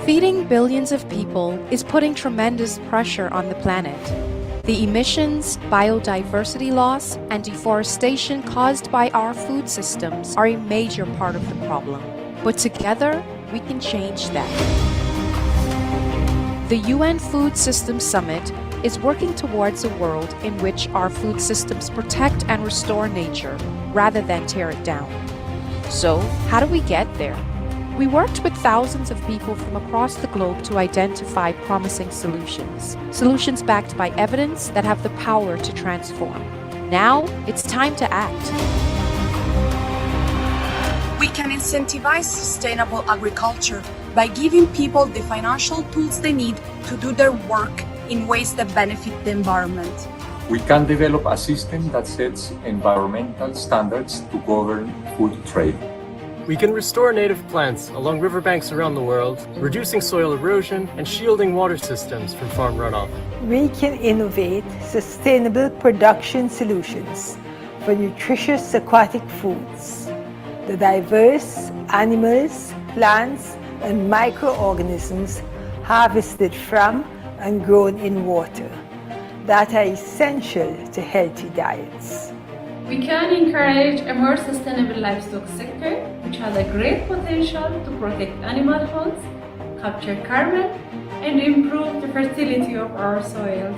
Feeding billions of people is putting tremendous pressure on the planet. The emissions, biodiversity loss, and deforestation caused by our food systems are a major part of the problem. But together, we can change that. The UN Food Systems Summit is working towards a world in which our food systems protect and restore nature rather than tear it down. So, how do we get there? We worked with thousands of people from across the globe to identify promising solutions backed by evidence that have the power to transform. Now, it's time to act. We can incentivize sustainable agriculture by giving people the financial tools they need to do their work in ways that benefit the environment. We can develop a system that sets environmental standards to govern food trade. We can restore native plants along riverbanks around the world, reducing soil erosion and shielding water systems from farm runoff. We can innovate sustainable production solutions for nutritious aquatic foods. The diverse animals, plants, and microorganisms harvested from and grown in water that are essential to healthy diets. We can encourage a more sustainable livestock sector, which has a great potential to protect animal health, capture carbon, and improve the fertility of our soils.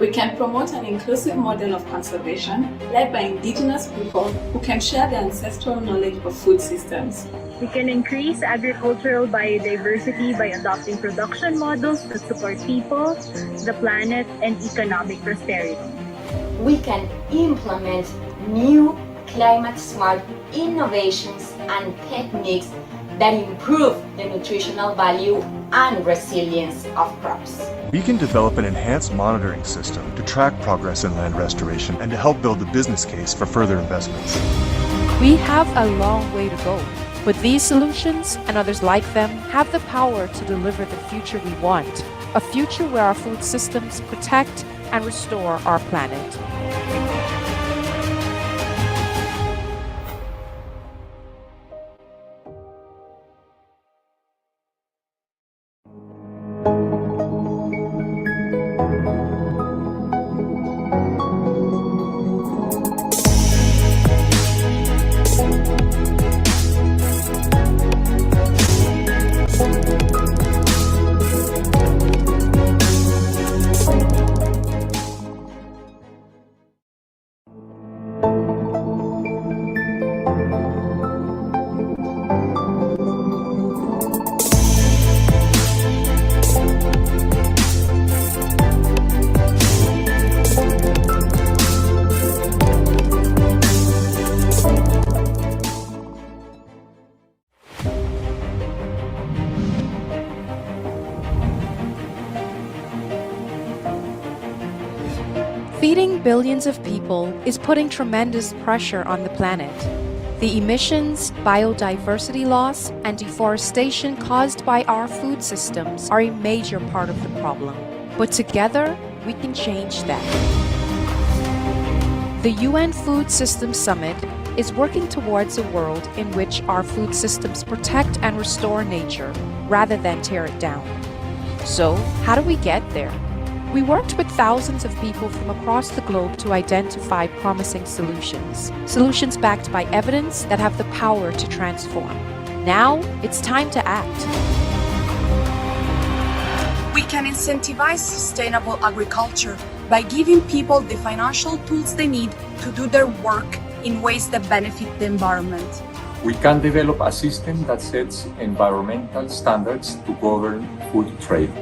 We can promote an inclusive model of conservation led by indigenous people who can share their ancestral knowledge of food systems. We can increase agricultural biodiversity by adopting production models that support people, the planet, and economic prosperity. We can implement new climate-smart innovations and techniques that improve the nutritional value and resilience of crops. We can develop an enhanced monitoring system to track progress in land restoration and to help build the business case for further investments. We have a long way to go, but these solutions and others like them have the power to deliver the future we want, a future where our food systems protect and restore our planet. Feeding billions of people is putting tremendous pressure on the planet. The emissions, biodiversity loss, and deforestation caused by our food systems are a major part of the problem. But together, we can change that. The UN Food Systems Summit is working towards a world in which our food systems protect and restore nature rather than tear it down. So, how do we get there? We worked with thousands of people from across the globe to identify promising solutions backed by evidence that have the power to transform. Now, it's time to act. We can incentivize sustainable agriculture by giving people the financial tools they need to do their work in ways that benefit the environment. We can develop a system that sets environmental standards to govern food trade.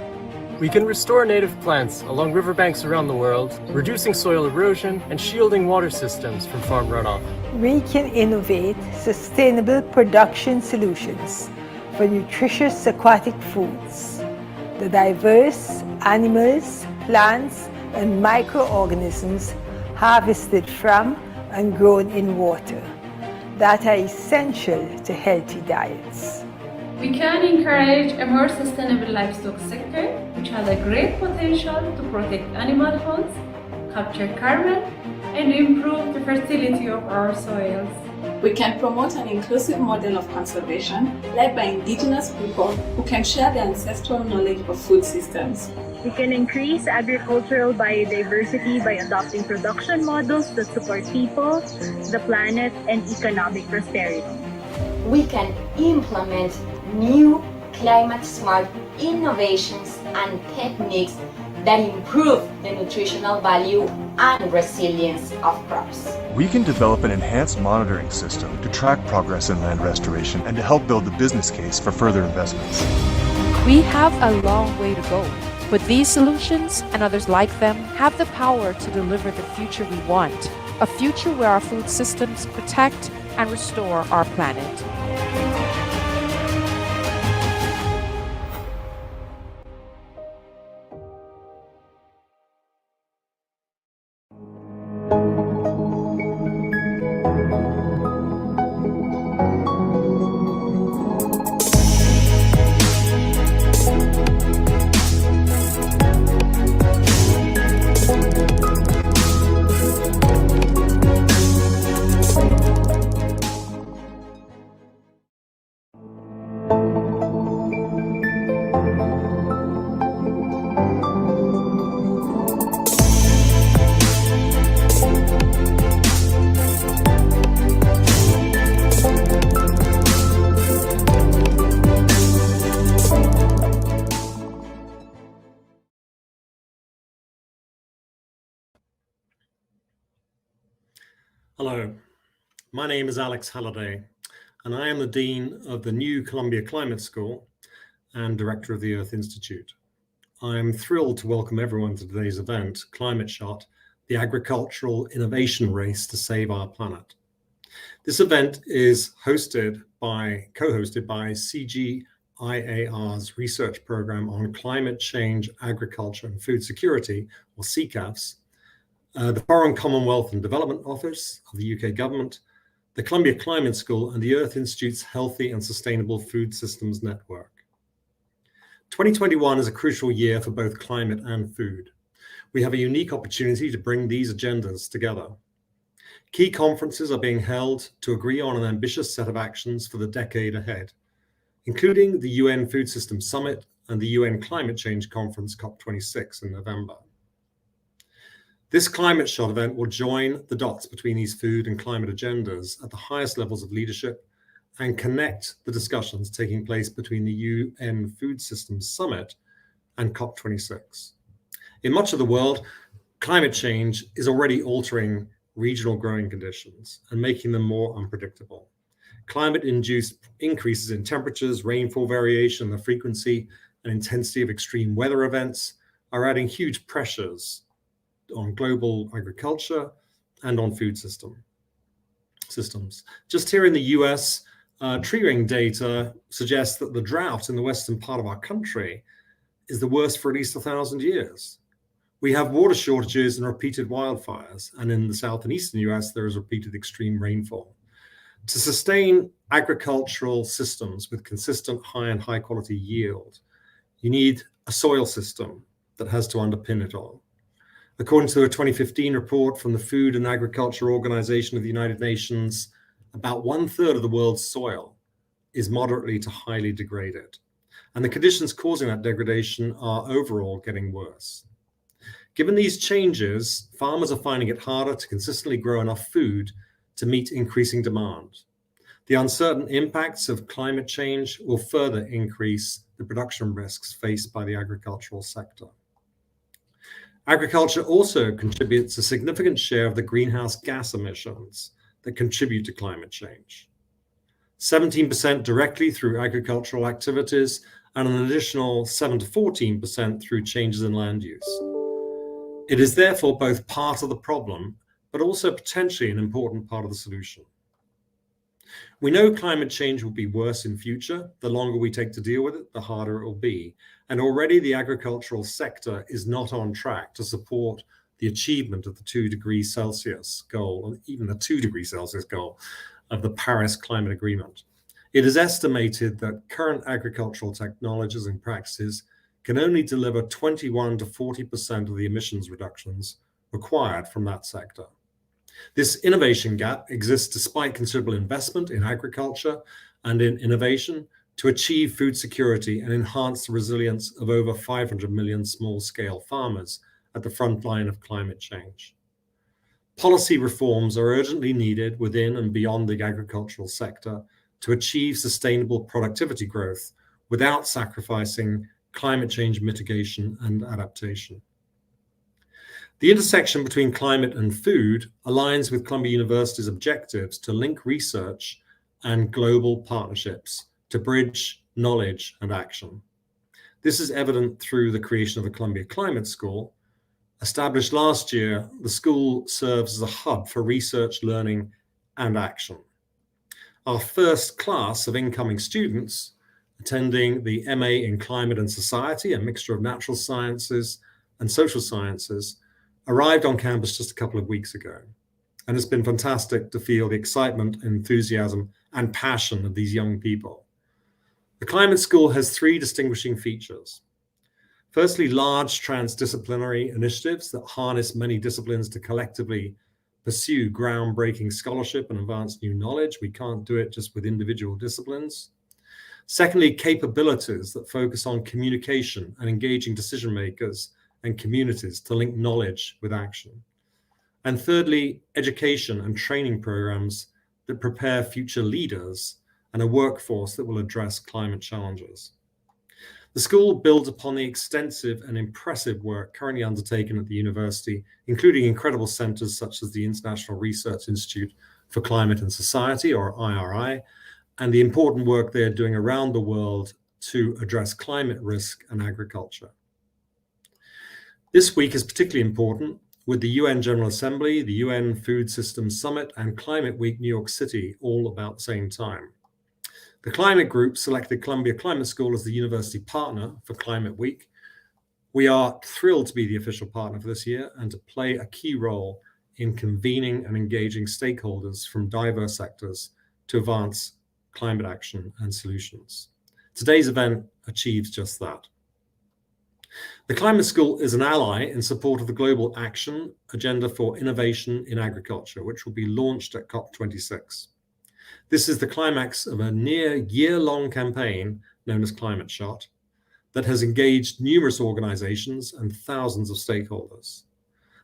We can restore native plants along riverbanks around the world, reducing soil erosion and shielding water systems from farm runoff. We can innovate sustainable production solutions for nutritious aquatic foods. the diverse animals, plants, and microorganisms harvested from and grown in water that are essential to healthy diets. We can encourage a more sustainable livestock sector, which has a great potential to protect animal health, capture carbon, and improve the fertility of our soils. We can promote an inclusive model of conservation led by indigenous people who can share their ancestral knowledge of food systems. We can increase agricultural biodiversity by adopting production models that support people, the planet, and economic prosperity. We can implement new climate-smart innovations and techniques that improve the nutritional value and resilience of crops. We can develop an enhanced monitoring system to track progress in land restoration and to help build the business case for further investments. We have a long way to go, but these solutions and others like them have the power to deliver the future we want, a future where our food systems protect and restore our planet. Hello, my name is Alex Halliday, and I am the Dean of the new Columbia Climate School and Director of the Earth Institute. I am thrilled to welcome everyone to today's event, ClimateShot, the agricultural innovation race to save our planet. This event is co-hosted by CGIAR's research program on climate change, agriculture and food security, or CCAFS, the Foreign Commonwealth and Development Office of the UK government, the Columbia Climate School, and the Earth Institute's Healthy and Sustainable Food Systems Network. 2021 is a crucial year for both climate and food. We have a unique opportunity to bring these agendas together. Key conferences are being held to agree on an ambitious set of actions for the decade ahead, including the UN Food Systems Summit and the UN Climate Change Conference COP26 in November. This ClimateShot event will join the dots between these food and climate agendas at the highest levels of leadership and connect the discussions taking place between the UN Food Systems Summit and COP26. In much of the world, climate change is already altering regional growing conditions and making them more unpredictable. Climate-induced increases in temperatures, rainfall variation, the frequency and intensity of extreme weather events are adding huge pressures on global agriculture and on food systems. Just here in the US, tree ring data suggests that the drought in the western part of our country is the worst for at least 1,000 years. We have water shortages and repeated wildfires, and in the south and eastern US, there is repeated extreme rainfall. To sustain agricultural systems with consistent high quality yield, you need a soil system that has to underpin it all. According to a 2015 report from the Food and Agriculture Organization of the United Nations, about 1/3 of the world's soil is moderately to highly degraded, and the conditions causing that degradation are overall getting worse. Given these changes, farmers are finding it harder to consistently grow enough food to meet increasing demand. The uncertain impacts of climate change will further increase the production risks faced by the agricultural sector. Agriculture also contributes a significant share of the greenhouse gas emissions that contribute to climate change. 17% directly through agricultural activities and an additional 7 to 14% through changes in land use. It is therefore both part of the problem, but also potentially an important part of the solution. We know climate change will be worse in future. The longer we take to deal with it, the harder it will be. And already the agricultural sector is not on track to support the achievement of the 2 degrees Celsius goal, or even the 2 degrees Celsius goal of the Paris Climate Agreement. It is estimated that current agricultural technologies and practices can only deliver 21 to 40% of the emissions reductions required from that sector. This innovation gap exists despite considerable investment in agriculture and in innovation to achieve food security and enhance the resilience of over 500 million small-scale farmers at the front line of climate change. Policy reforms are urgently needed within and beyond the agricultural sector to achieve sustainable productivity growth without sacrificing climate change mitigation and adaptation. The intersection between climate and food aligns with Columbia University's objectives to link research and global partnerships to bridge knowledge and action. This is evident through the creation of the Columbia Climate School. Established last year, the school serves as a hub for research, learning, and action. Our first class of incoming students attending the MA in Climate and Society, a mixture of natural sciences and social sciences, arrived on campus just a couple of weeks ago. And it's been fantastic to feel the excitement, enthusiasm, and passion of these young people. The Climate School has 3 distinguishing features. Firstly, large transdisciplinary initiatives that harness many disciplines to collectively pursue groundbreaking scholarship and advance new knowledge. We can't do it just with individual disciplines. Secondly, capabilities that focus on communication and engaging decision makers and communities to link knowledge with action. And thirdly, education and training programs that prepare future leaders and a workforce that will address climate challenges. The school builds upon the extensive and impressive work currently undertaken at the university, including incredible centers such as the International Research Institute for Climate and Society, or IRI, and the important work they're doing around the world to address climate risk and agriculture. This week is particularly important with the UN General Assembly, the UN Food Systems Summit, and Climate Week New York City all about the same time. The Climate Group selected Columbia Climate School as the university partner for Climate Week. We are thrilled to be the official partner for this year and to play a key role in convening and engaging stakeholders from diverse sectors to advance climate action and solutions. Today's event achieves just that. The Climate School is an ally in support of the Global Action Agenda for Innovation in Agriculture, which will be launched at COP26. This is the climax of a near year-long campaign known as ClimateShot that has engaged numerous organizations and thousands of stakeholders.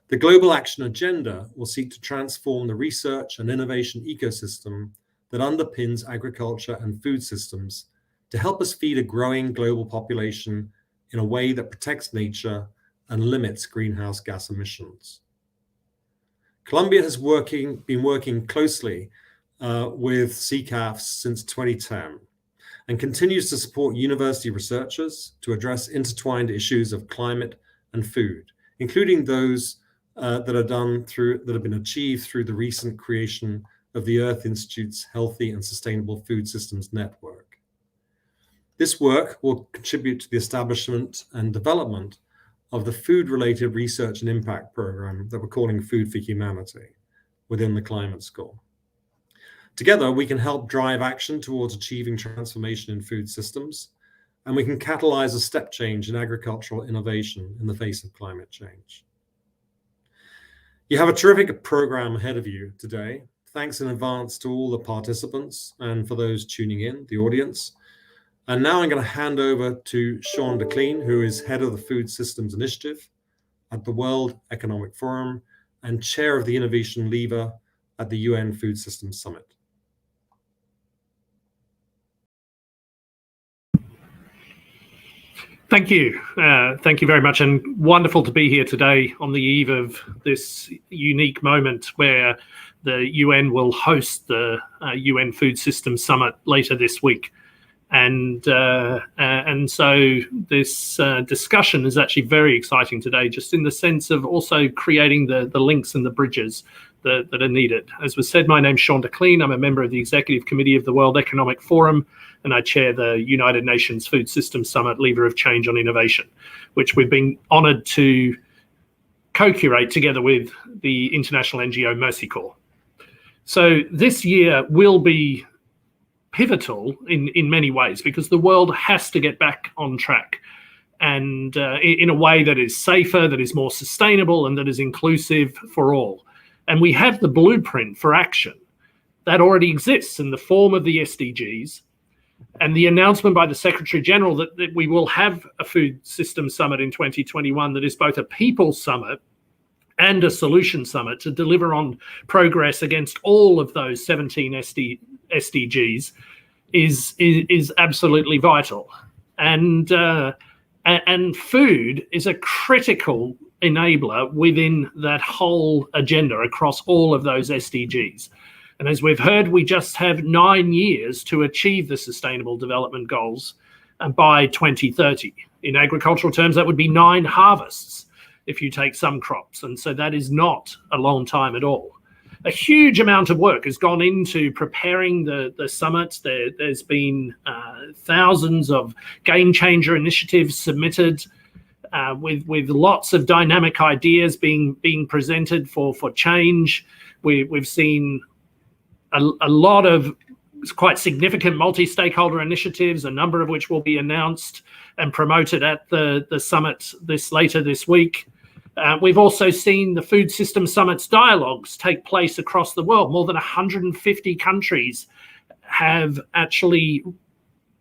The Global Action Agenda will seek to transform the research and innovation ecosystem that underpins agriculture and food systems to help us feed a growing global population in a way that protects nature and limits greenhouse gas emissions. Columbia has been working closely with CCAFs since 2010 and continues to support university researchers to address intertwined issues of climate and food, including those that have been achieved through the recent creation of the Earth Institute's Healthy and Sustainable Food Systems Network. This work will contribute to the establishment and development of the food-related research and impact program that we're calling Food for Humanity within the Climate School. Together, we can help drive action towards achieving transformation in food systems, and we can catalyze a step change in agricultural innovation in the face of climate change. You have a terrific program ahead of you today. Thanks in advance to all the participants and for those tuning in, the audience. And now I'm going to hand over to Sean DeClean, who is head of the Food Systems Initiative at the World Economic Forum and chair of the Innovation Lever at the UN Food Systems Summit. Thank you. Thank you very much, and wonderful to be here today on the eve of this unique moment where the UN will host the UN Food Systems Summit later this week. And so this discussion is actually very exciting today, just in the sense of also creating the links and the bridges that are needed. As was said, my name's Sean DeClean. I'm a member of the Executive Committee of the World Economic Forum, and I chair the United Nations Food Systems Summit Lever of Change on Innovation, which we've been honoured to co-curate together with the international NGO Mercy Corps. So this year will be pivotal in many ways because the world has to get back on track, and in a way that is safer, that is more sustainable, and that is inclusive for all. And we have the blueprint for action that already exists in the form of the SDGs, and the announcement by the Secretary General that we will have a food systems summit in 2021 that is both a people summit and a solution summit to deliver on progress against all of those 17 SDGs is absolutely vital. And food is a critical enabler within that whole agenda across all of those SDGs. And as we've heard, we just have 9 years to achieve the Sustainable Development Goals by 2030. In agricultural terms, that would be 9 harvests if you take some crops. And so that is not a long time at all. A huge amount of work has gone into preparing the summit. There's been thousands of game changer initiatives submitted with lots of dynamic ideas being presented for change. We've seen a lot of quite significant multi-stakeholder initiatives, a number of which will be announced and promoted at the summit later this week. We've also seen the Food System Summits dialogues take place across the world. More than 150 countries have actually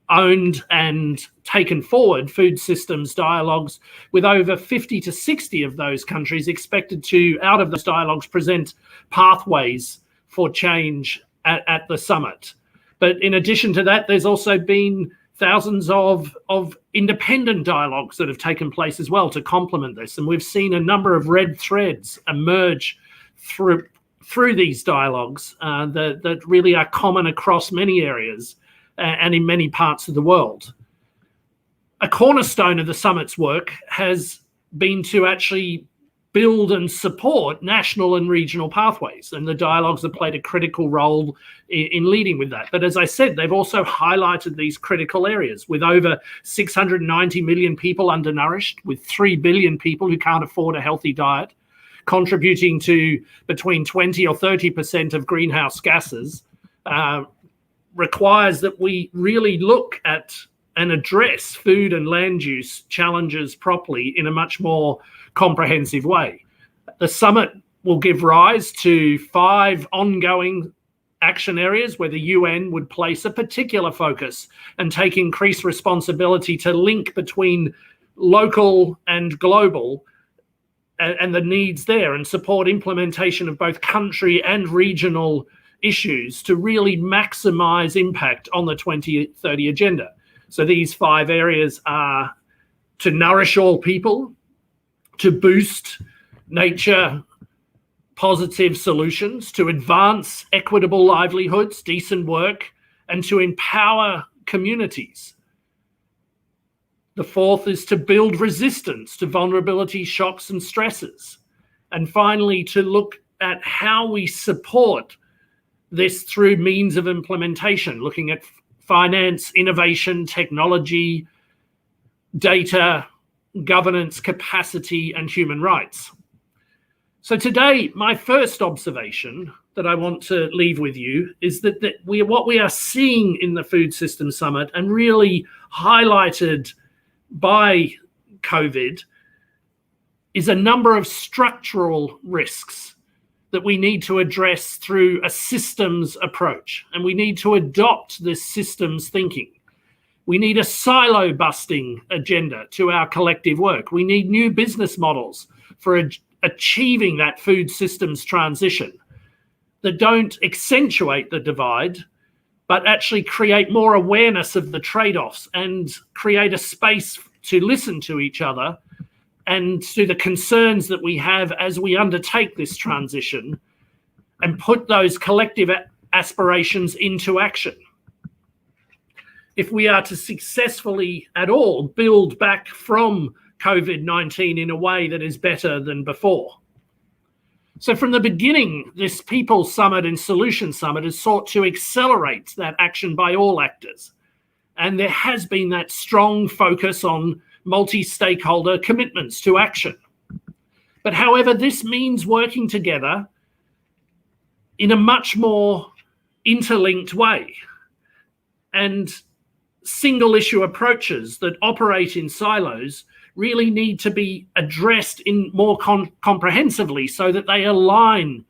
owned and taken forward food systems dialogues, with over 50 to 60 of those countries expected to, out of those dialogues, present pathways for change at the summit. But in addition to that, there's also been thousands of independent dialogues that have taken place as well to complement this. And we've seen a number of red threads emerge through these dialogues that really are common across many areas and in many parts of the world. A cornerstone of the summit's work has been to actually build and support national and regional pathways, and the dialogues have played a critical role in leading with that. But as I said, they've also highlighted these critical areas with over 690 million people undernourished, with 3 billion people who can't afford a healthy diet, contributing to between 20 or 30% of greenhouse gases, requires that we really look at and address food and land use challenges properly in a much more comprehensive way. The summit will give rise to 5 ongoing action areas where the UN would place a particular focus and take increased responsibility to link between local and global and the needs there, and support implementation of both country and regional issues to really maximize impact on the 2030 agenda. So these 5 areas are to nourish all people, to boost nature positive solutions, to advance equitable livelihoods, decent work, and to empower communities. The 4th is to build resistance to vulnerability, shocks, and stresses. And finally, to look at how we support this through means of implementation, looking at finance, innovation, technology, data, governance, capacity, and human rights. So today, my first observation that I want to leave with you is that what we are seeing in the Food Systems Summit, and really highlighted by COVID, is a number of structural risks that we need to address through a systems approach. And we need to adopt this systems thinking. We need a silo-busting agenda to our collective work. We need new business models for achieving that food systems transition that don't accentuate the divide, but actually create more awareness of the trade-offs and create a space to listen to each other and to the concerns that we have as we undertake this transition, and put those collective aspirations into action. If we are to successfully at all build back from COVID-19 in a way that is better than before. So from the beginning, this People Summit and Solution Summit has sought to accelerate that action by all actors. And there has been that strong focus on multi-stakeholder commitments to action. But however, this means working together in a much more interlinked way. And single issue approaches that operate in silos really need to be addressed in more comprehensively so that they align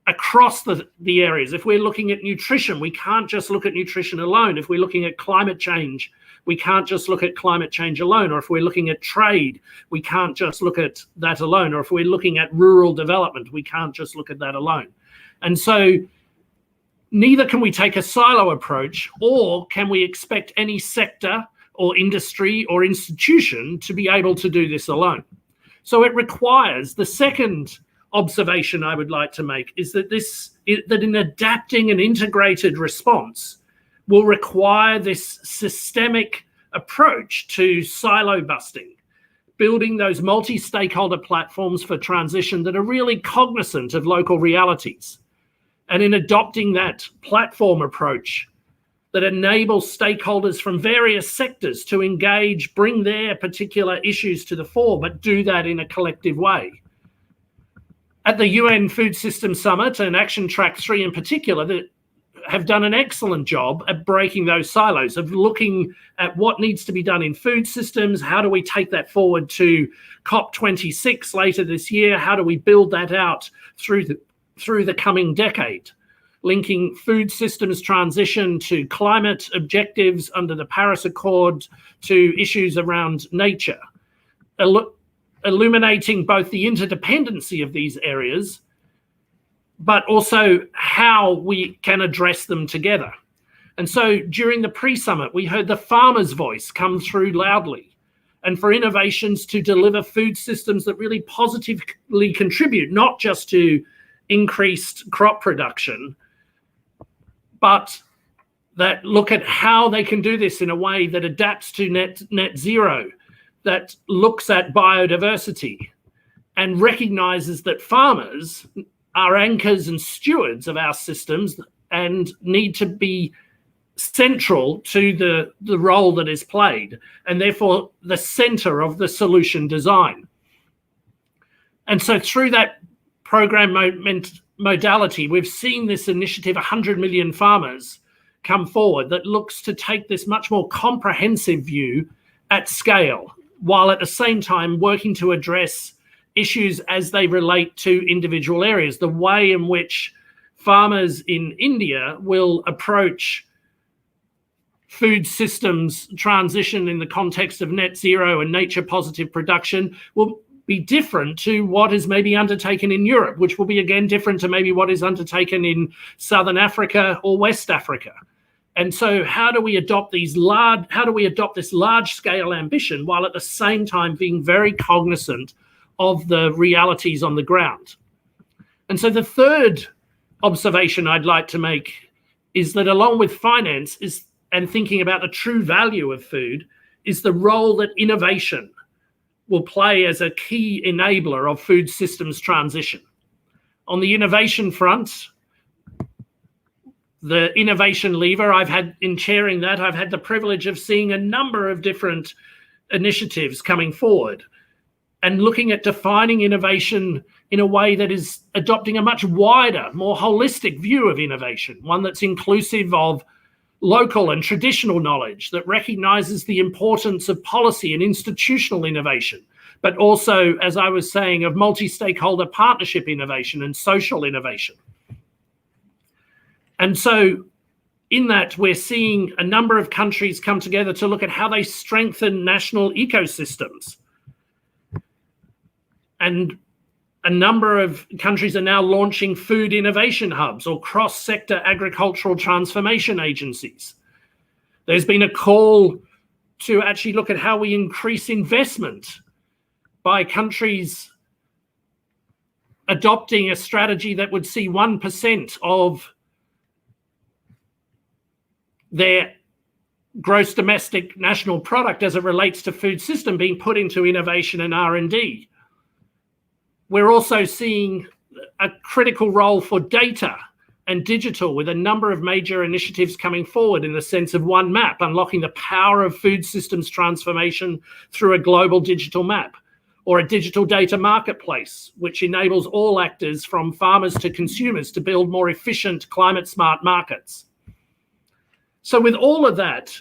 across the areas. If we're looking at nutrition, we can't just look at nutrition alone. If we're looking at climate change, we can't just look at climate change alone. Or if we're looking at trade, we can't just look at that alone. Or if we're looking at rural development, we can't just look at that alone. And so neither can we take a silo approach, or can we expect any sector or industry or institution to be able to do this alone. So it requires, the second observation I would like to make is that that in adapting an integrated response will require this systemic approach to silo busting, building those multi-stakeholder platforms for transition that are really cognizant of local realities. And in adopting that platform approach that enables stakeholders from various sectors to engage, bring their particular issues to the fore, but do that in a collective way. At the UN Food Systems Summit and Action Track 3 in particular, that have done an excellent job at breaking those silos, of looking at what needs to be done in food systems. How do we take that forward to COP26 later this year? How do we build that out through the coming decade? Linking food systems transition to climate objectives under the Paris Accord, to issues around nature, illuminating both the interdependency of these areas, but also how we can address them together. And so during the pre-summit, we heard the farmer's voice come through loudly, and for innovations to deliver food systems that really positively contribute, not just to increased crop production, but that look at how they can do this in a way that adapts to net zero, that looks at biodiversity and recognizes that farmers are anchors and stewards of our systems and need to be central to the role that is played, and therefore the center of the solution design. And so through that program modality, we've seen this initiative, 100 million farmers, come forward, that looks to take this much more comprehensive view at scale, while at the same time working to address issues as they relate to individual areas. The way in which farmers in India will approach food systems transition in the context of net zero and nature positive production will be different to what is maybe undertaken in Europe, which will be again different to maybe what is undertaken in Southern Africa or West Africa. And so how do we adopt this large scale ambition while at the same time being very cognizant of the realities on the ground? And so the third observation I'd like to make is that along with finance and thinking about the true value of food is the role that innovation will play as a key enabler of food systems transition. On the innovation front, the innovation lever, I've had the privilege of seeing a number of different initiatives coming forward and looking at defining innovation in a way that is adopting a much wider, more holistic view of innovation, one that's inclusive of local and traditional knowledge, that recognizes the importance of policy and institutional innovation, but also, as I was saying, of multi-stakeholder partnership innovation and social innovation. And so in that, we're seeing a number of countries come together to look at how they strengthen national ecosystems. And a number of countries are now launching food innovation hubs or cross-sector agricultural transformation agencies. There's been a call to actually look at how we increase investment by countries adopting a strategy that would see 1% of their gross domestic national product as it relates to food system being put into innovation and R&D. We're also seeing a critical role for data and digital, with a number of major initiatives coming forward in the sense of one map, unlocking the power of food systems transformation through a global digital map, or a digital data marketplace, which enables all actors from farmers to consumers to build more efficient, climate-smart markets. So with all of that,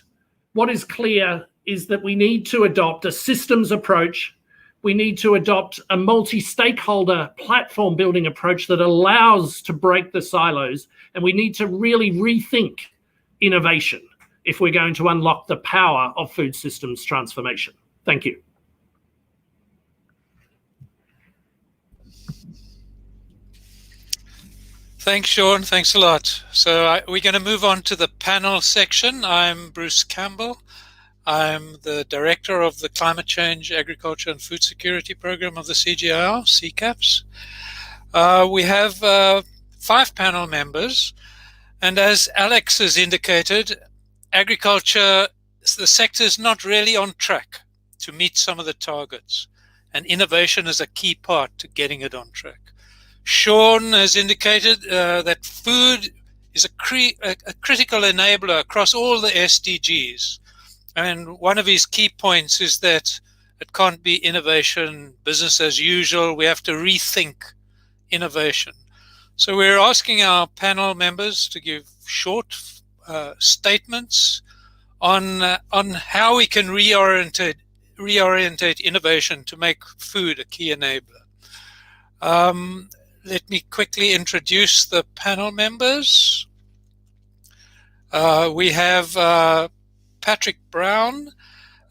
what is clear is that we need to adopt a systems approach. We need to adopt a multi-stakeholder platform building approach that allows to break the silos. And we need to really rethink innovation if we're going to unlock the power of food systems transformation. Thank you. Thanks, Sean. Thanks a lot. So we're going to move on to the panel section. I'm Bruce Campbell. I'm the director of the Climate Change, Agriculture and Food Security Program of the CGIAR, CCAPS. We have 5 panel members, and as Alex has indicated, agriculture, the sector is not really on track to meet some of the targets, and innovation is a key part to getting it on track. Sean has indicated that food is a critical enabler across all the SDGs. And one of his key points is that it can't be innovation, business as usual. We have to rethink innovation. So we're asking our panel members to give short statements on how we can reorientate innovation to make food a key enabler. Let me quickly introduce the panel members. We have Patrick Brown.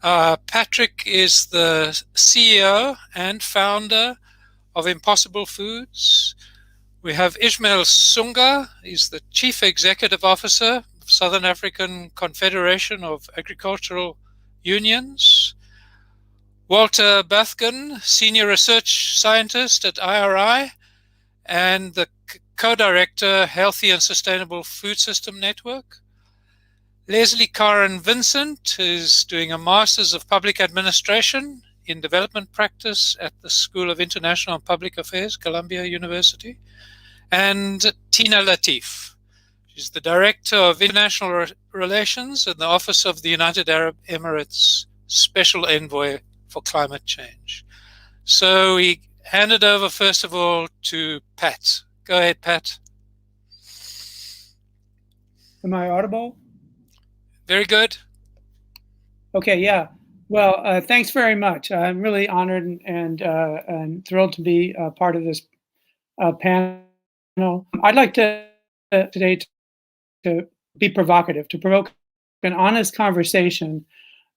Patrick is the CEO and founder of Impossible Foods. We have Ismail Sunga. He's the Chief Executive Officer of Southern African Confederation of Agricultural Unions. Walter Bathgen, Senior Research Scientist at IRI and the Co-Director, Healthy and Sustainable Food System Network. Leslie Karen Vincent is doing a Master's of Public Administration in Development Practice at the School of International and Public Affairs, Columbia University. And Tina Latif. She's the Director of International Relations in the Office of the United Arab Emirates Special Envoy for Climate Change. So we hand it over first of all to Pat. Go ahead, Pat. Am I audible? Very good. Okay, yeah. Well, thanks very much. I'm really honored and thrilled to be part of this panel. I'd like to today to be provocative, to provoke an honest conversation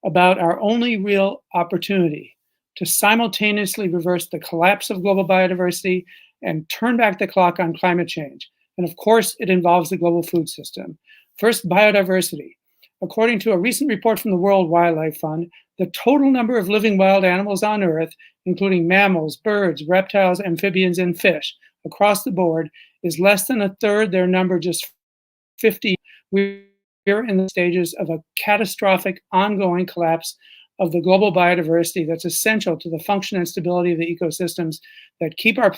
about our only real opportunity to simultaneously reverse the collapse of global biodiversity and turn back the clock on climate change. And of course, it involves the global food system. First, biodiversity. According to a recent report from the World Wildlife Fund, the total number of living wild animals on Earth, including mammals, birds, reptiles, amphibians, and fish, across the board, is less than a third their number just 50. We're in the stages of a catastrophic ongoing collapse of the global biodiversity that's essential to the function and stability of the ecosystems that keep our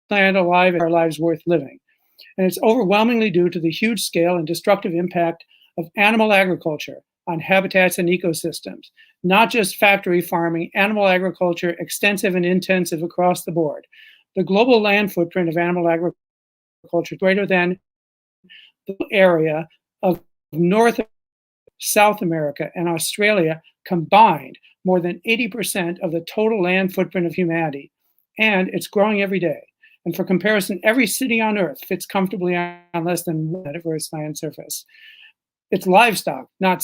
planet alive and our lives worth living. And it's overwhelmingly due to the huge scale and destructive impact of animal agriculture on habitats and ecosystems, not just factory farming, animal agriculture, extensive and intensive across the board. The global land footprint of animal agriculture is greater than the area of North, South America, and Australia combined, more than 80% of the total land footprint of humanity. And it's growing every day. And for comparison, every city on Earth fits comfortably on less than 1 of Earth's land surface. It's livestock, not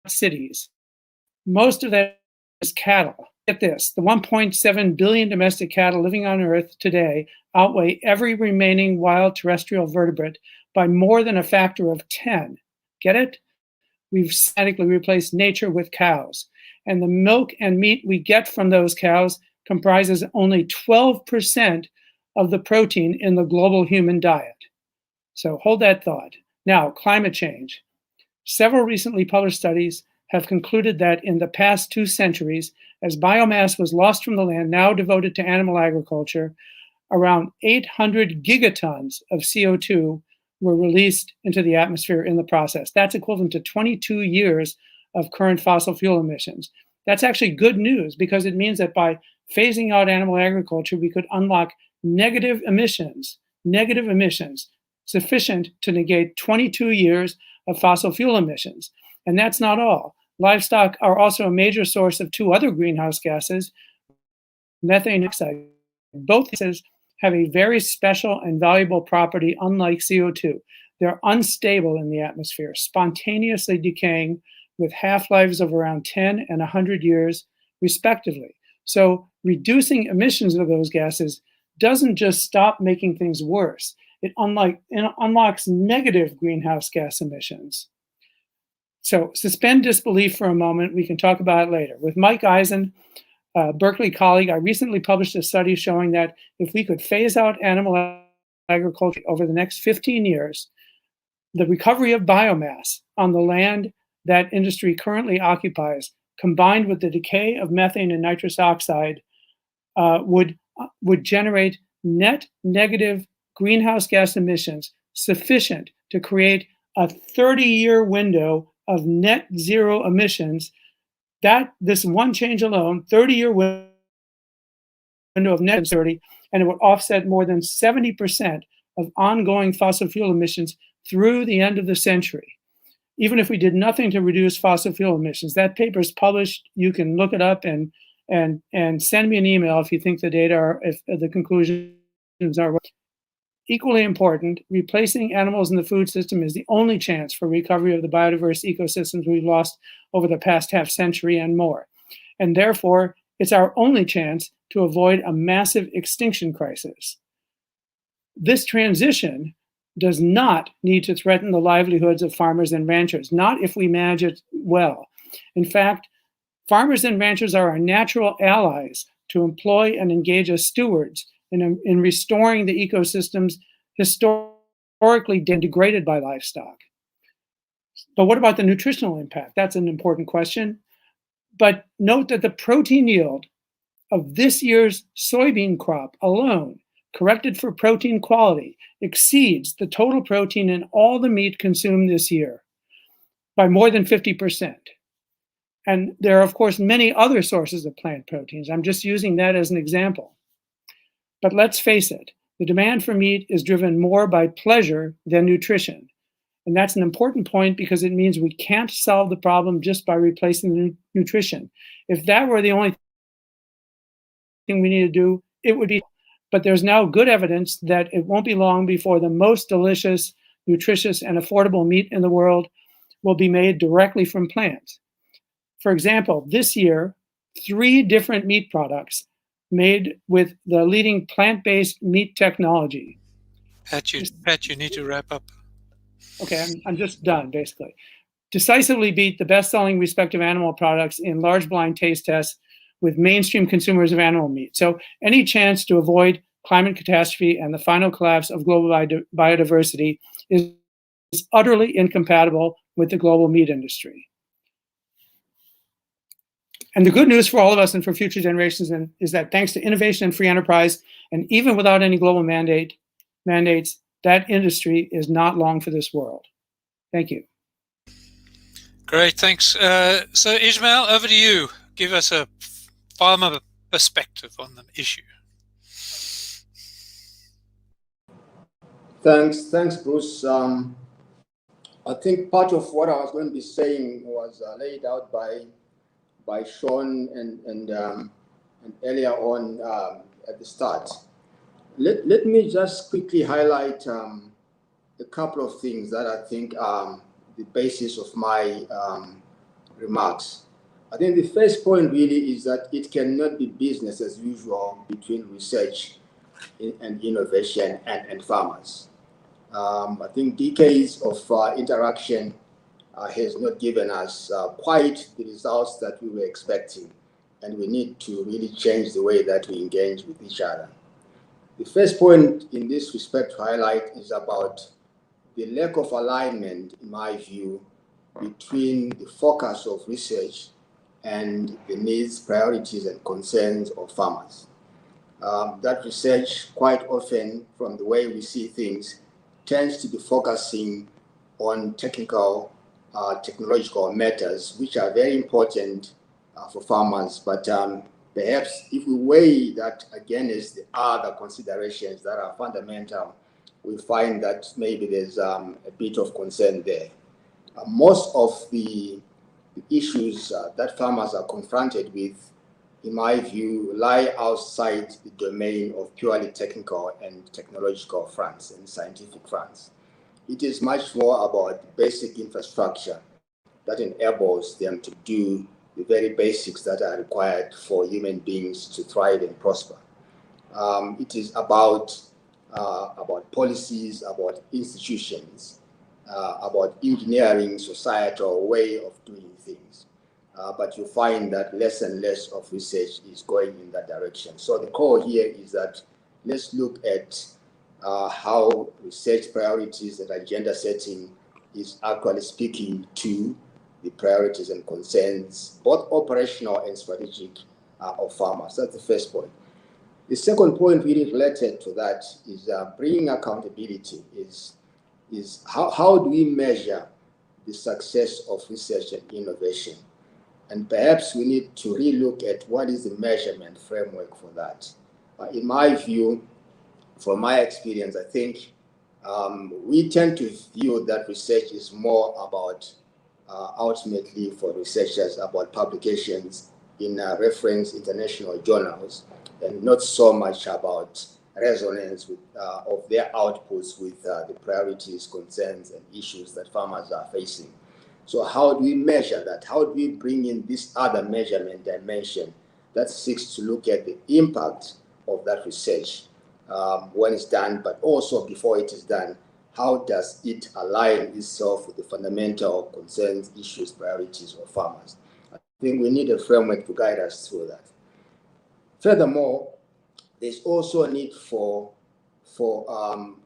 cities. Most of that is cattle. Get this, the 1.7 billion domestic cattle living on Earth today outweigh every remaining wild terrestrial vertebrate by more than a factor of 10. Get it? We've systematically replaced nature with cows. And the milk and meat we get from those cows comprises only 12% of the protein in the global human diet. So hold that thought. Now, climate change. Several recently published studies have concluded that in the past 2 centuries, as biomass was lost from the land now devoted to animal agriculture, around 800 gigatons of CO2 were released into the atmosphere in the process. That's equivalent to 22 years of current fossil fuel emissions. That's actually good news because it means that by phasing out animal agriculture, we could unlock negative emissions sufficient to negate 22 years of fossil fuel emissions. And that's not all. Livestock are also a major source of two other greenhouse gases, methane and oxide. Both gases have a very special and valuable property unlike CO2. They're unstable in the atmosphere, spontaneously decaying with half-lives of around 10 and 100 years, respectively. So reducing emissions of those gases doesn't just stop making things worse. It unlocks negative greenhouse gas emissions. So suspend disbelief for a moment. We can talk about it later. With Mike Eisen, a Berkeley colleague, I recently published a study showing that if we could phase out animal agriculture over the next 15 years, the recovery of biomass on the land that industry currently occupies, combined with the decay of methane and nitrous oxide, would generate net negative greenhouse gas emissions sufficient to create a 30-year window of net zero emissions. That this one change alone, 30-year window of net 30, and it would offset more than 70% of ongoing fossil fuel emissions through the end of the century. Even if we did nothing to reduce fossil fuel emissions, that paper is published. You can look it up and send me an email if you think the data are, if the conclusions are right. Equally important, replacing animals in the food system is the only chance for recovery of the biodiverse ecosystems we've lost over the past half century and more. And therefore, it's our only chance to avoid a massive extinction crisis. This transition does not need to threaten the livelihoods of farmers and ranchers, not if we manage it well. In fact, farmers and ranchers are our natural allies to employ and engage as stewards in restoring the ecosystems historically degraded by livestock. But what about the nutritional impact? That's an important question. But note that the protein yield of this year's soybean crop alone, corrected for protein quality, exceeds the total protein in all the meat consumed this year by more than 50%. And there are, of course, many other sources of plant proteins. I'm just using that as an example. But let's face it, the demand for meat is driven more by pleasure than nutrition. And that's an important point because it means we can't solve the problem just by replacing the nutrition. If that were the only thing we need to do, it would be. But there's now good evidence that it won't be long before the most delicious, nutritious, and affordable meat in the world will be made directly from plants. For example, this year, 3 different meat products made with the leading plant-based meat technology. Pat, you need to wrap up. Okay, I'm just done, basically. Decisively beat the best-selling respective animal products in large blind taste tests with mainstream consumers of animal meat. So any chance to avoid climate catastrophe and the final collapse of global biodiversity is utterly incompatible with the global meat industry. And the good news for all of us and for future generations is that thanks to innovation and free enterprise, and even without any global mandates, that industry is not long for this world. Thank you. Great, thanks. So Ismail, over to you. Give us a farmer perspective on the issue. Thanks, Bruce. I think part of what I was going to be saying was laid out by Sean and earlier on at the start. Let me just quickly highlight a couple of things that I think are the basis of my remarks. I think the first point really is that it cannot be business as usual between research and innovation and farmers. I think decades of interaction has not given us quite the results that we were expecting, and we need to really change the way that we engage with each other. The first point in this respect to highlight is about the lack of alignment, in my view, between the focus of research and the needs, priorities, and concerns of farmers. that research quite often, from the way we see things, tends to be focusing on technological matters, which are very important for farmers. But perhaps if we weigh that against the other considerations that are fundamental, we find that maybe there's a bit of concern there. Most of the issues that farmers are confronted with, in my view, lie outside the domain of purely technical and technological fronts and scientific fronts. It is much more about basic infrastructure that enables them to do the very basics that are required for human beings to thrive and prosper. It is about policies, about institutions, about engineering societal way of doing things. But you find that less and less of research is going in that direction. So the core here is that let's look at how research priorities and agenda setting is actually speaking to the priorities and concerns, both operational and strategic, of farmers. That's the first point. The second point really related to that is bringing accountability, is how do we measure the success of research and innovation? And perhaps we need to relook at what is the measurement framework for that. In my view, from my experience, I think we tend to view that research is more about, ultimately for researchers, about publications in reference international journals, and not so much about resonance with, of their outputs with the priorities, concerns, and issues that farmers are facing. So how do we measure that? How do we bring in this other measurement dimension that seeks to look at the impact of that research when it's done, but also before it is done? How does it align itself with the fundamental concerns, issues, priorities of farmers? I think we need a framework to guide us through that. Furthermore, there's also a need for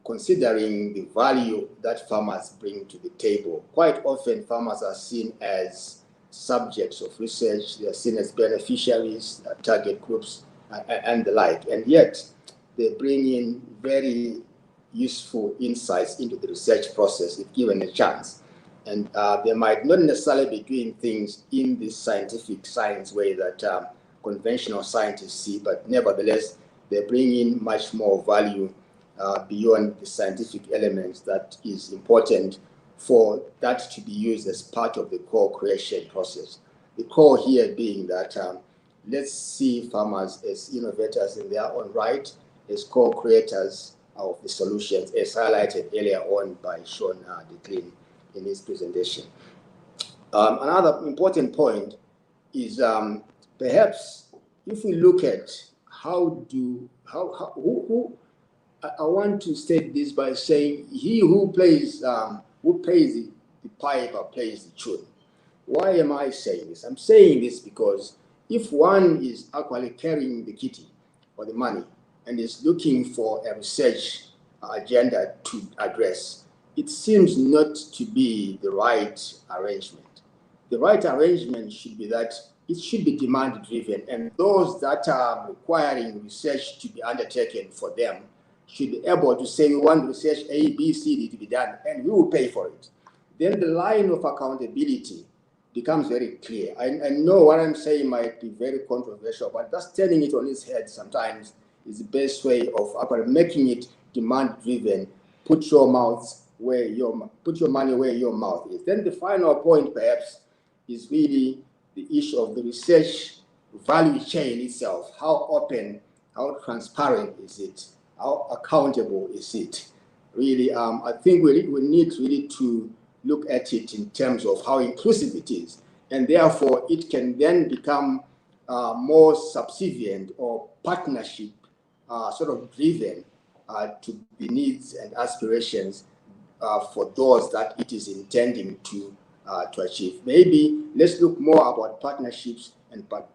considering the value that farmers bring to the table. Quite often, farmers are seen as subjects of research. They are seen as beneficiaries, target groups, and the like. And yet, they bring in very useful insights into the research process if given a chance. And they might not necessarily be doing things in the scientific science way that conventional scientists see, but nevertheless, they bring in much more value beyond the scientific elements that is important for that to be used as part of the co-creation process. The core here being that let's see farmers as innovators in their own right, as co-creators of the solutions, as highlighted earlier on by Sean DeClean in his presentation. Another important point is perhaps if we look at I want to state this by saying he who pays the piper plays the tune. Why am I saying this? I'm saying this because if one is actually carrying the kitty or the money and is looking for a research agenda to address, it seems not to be the right arrangement. The right arrangement should be that it should be demand-driven, and those that are requiring research to be undertaken for them should be able to say, we want research A, B, C, D to be done, and we will pay for it. Then the line of accountability becomes very clear. I know what I'm saying might be very controversial, but just turning it on its head sometimes is the best way of making it demand-driven. Put your money where your mouth is. Then the final point, perhaps, is really the issue of the research value chain itself. How open, how transparent is it? How accountable is it? Really, I think we need really to look at it in terms of how inclusive it is. And therefore, it can then become more subservient or partnership sort of driven to the needs and aspirations for those that it is intending to achieve. Maybe let's look more about partnerships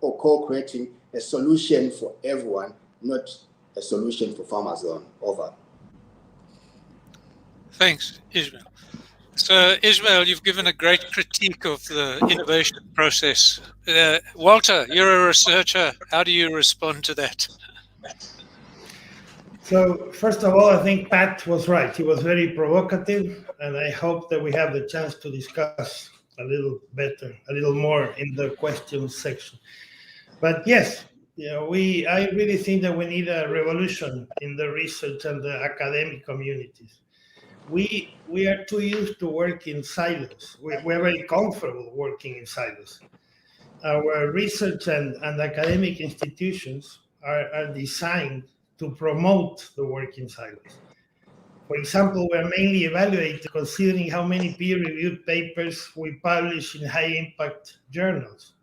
or co-creating a solution for everyone, not a solution for farmers alone. Over. Thanks, Ismail. So, Ismail, you've given a great critique of the innovation process. Walter, you're a researcher. How do you respond to that? So first of all, I think Pat was right. He was very provocative, and I hope that we have the chance to discuss a little better, a little more in the questions section. But yes, I really think that we need a revolution in the research and the academic communities. We are too used to work in silos. We're very comfortable working in silos. Our research and academic institutions are designed to promote the work in silos. For example, we're mainly evaluated considering how many peer-reviewed papers we publish in high-impact journals.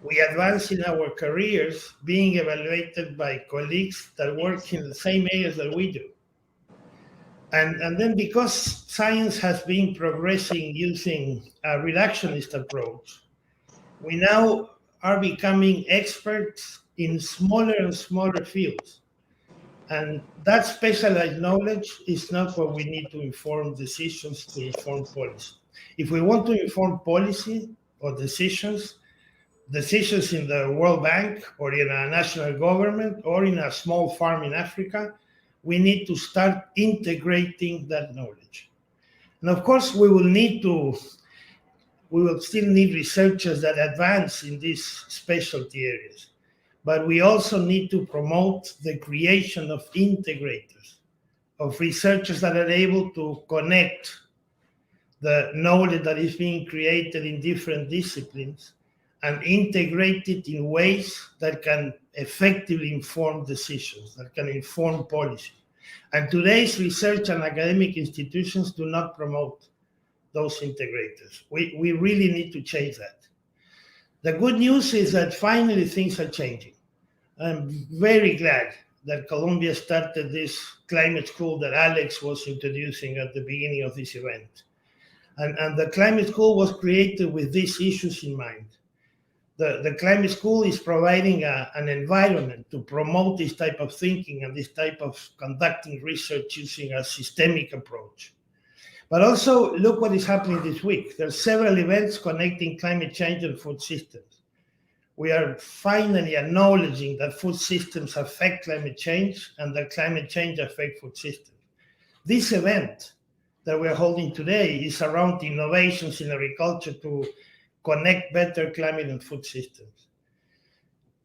We advance in our careers being evaluated by colleagues that work in the same areas that we do. And then because science has been progressing using a reductionist approach, we now are becoming experts in smaller and smaller fields. And that specialized knowledge is not what we need to inform decisions, to inform policy. If we want to inform policy or decisions in the World Bank or in a national government or in a small farm in Africa, we need to start integrating that knowledge. And of course, we will still need researchers that advance in these specialty areas. But we also need to promote the creation of integrators, of researchers that are able to connect the knowledge that is being created in different disciplines and integrate it in ways that can effectively inform decisions, that can inform policy. And today's research and academic institutions do not promote those integrators. We really need to change that. The good news is that finally things are changing. I'm very glad that Colombia started this climate school that Alex was introducing at the beginning of this event. And the climate school was created with these issues in mind. The climate school is providing an environment to promote this type of thinking and this type of conducting research using a systemic approach. But also, look what is happening this week. There are several events connecting climate change and food systems. We are finally acknowledging that food systems affect climate change and that climate change affects food systems. This event that we're holding today is around innovations in agriculture to connect better climate and food systems.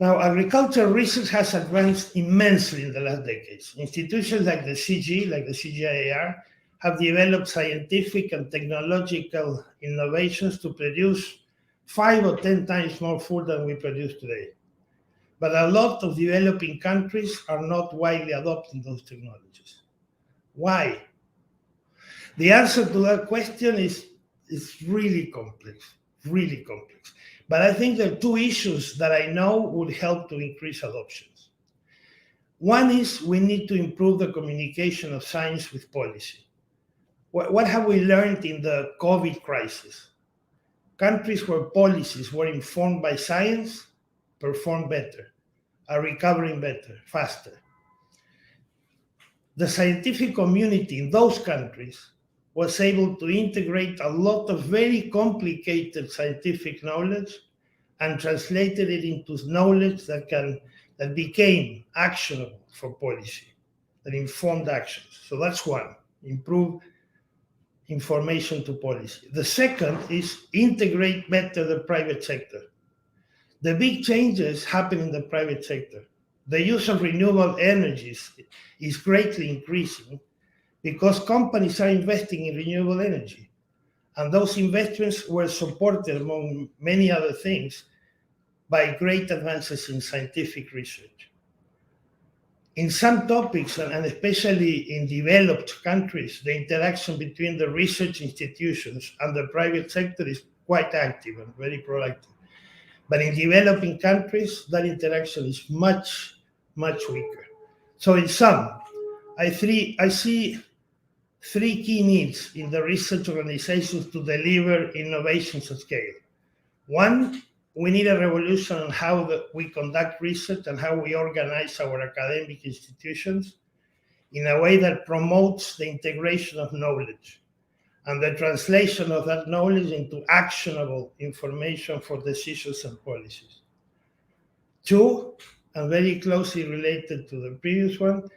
Now, agricultural research has advanced immensely in the last decades. Institutions like the CGIAR, have developed scientific and technological innovations to produce 5 or 10 times more food than we produce today. But a lot of developing countries are not widely adopting those technologies. Why? The answer to that question is really complex. But I think there are two issues that I know would help to increase adoptions. One is we need to improve the communication of science with policy. What have we learned in the COVID crisis? Countries where policies were informed by science perform better, are recovering better, faster. The scientific community in those countries was able to integrate a lot of very complicated scientific knowledge and translated it into knowledge that became actionable for policy, that informed actions. So that's one, improve information to policy. The second is integrate better the private sector. The big changes happen in the private sector. The use of renewable energies is greatly increasing because companies are investing in renewable energy. And those investments were supported, among many other things, by great advances in scientific research. In some topics, and especially in developed countries, the interaction between the research institutions and the private sector is quite active and very proactive. But in developing countries, that interaction is much, much weaker. So in sum, I see three key needs in the research organizations to deliver innovations at scale. One, we need a revolution on how we conduct research and how we organize our academic institutions in a way that promotes the integration of knowledge and the translation of that knowledge into actionable information for decisions and policies. Two, and very closely related to the previous one,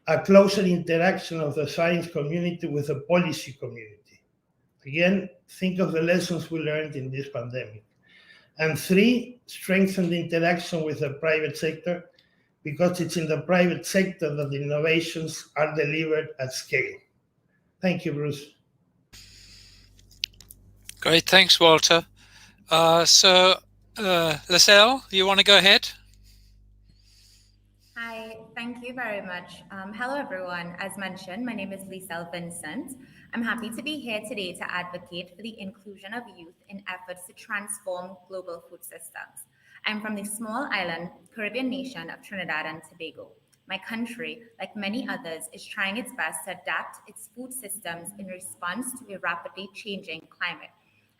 a closer interaction of the science community with the policy community. Again, think of the lessons we learned in this pandemic. And 3, strengthen the interaction with the private sector, because it's in the private sector that the innovations are delivered at scale. Thank you, Bruce. Great, thanks, Walter. Lascelles, you want to go ahead? Hi, thank you very much. Hello, everyone. As mentioned, my name is Lascelles Vincent. I'm happy to be here today to advocate for the inclusion of youth in efforts to transform global food systems. I'm from the small island Caribbean nation of Trinidad and Tobago. My country, like many others, is trying its best to adapt its food systems in response to a rapidly changing climate.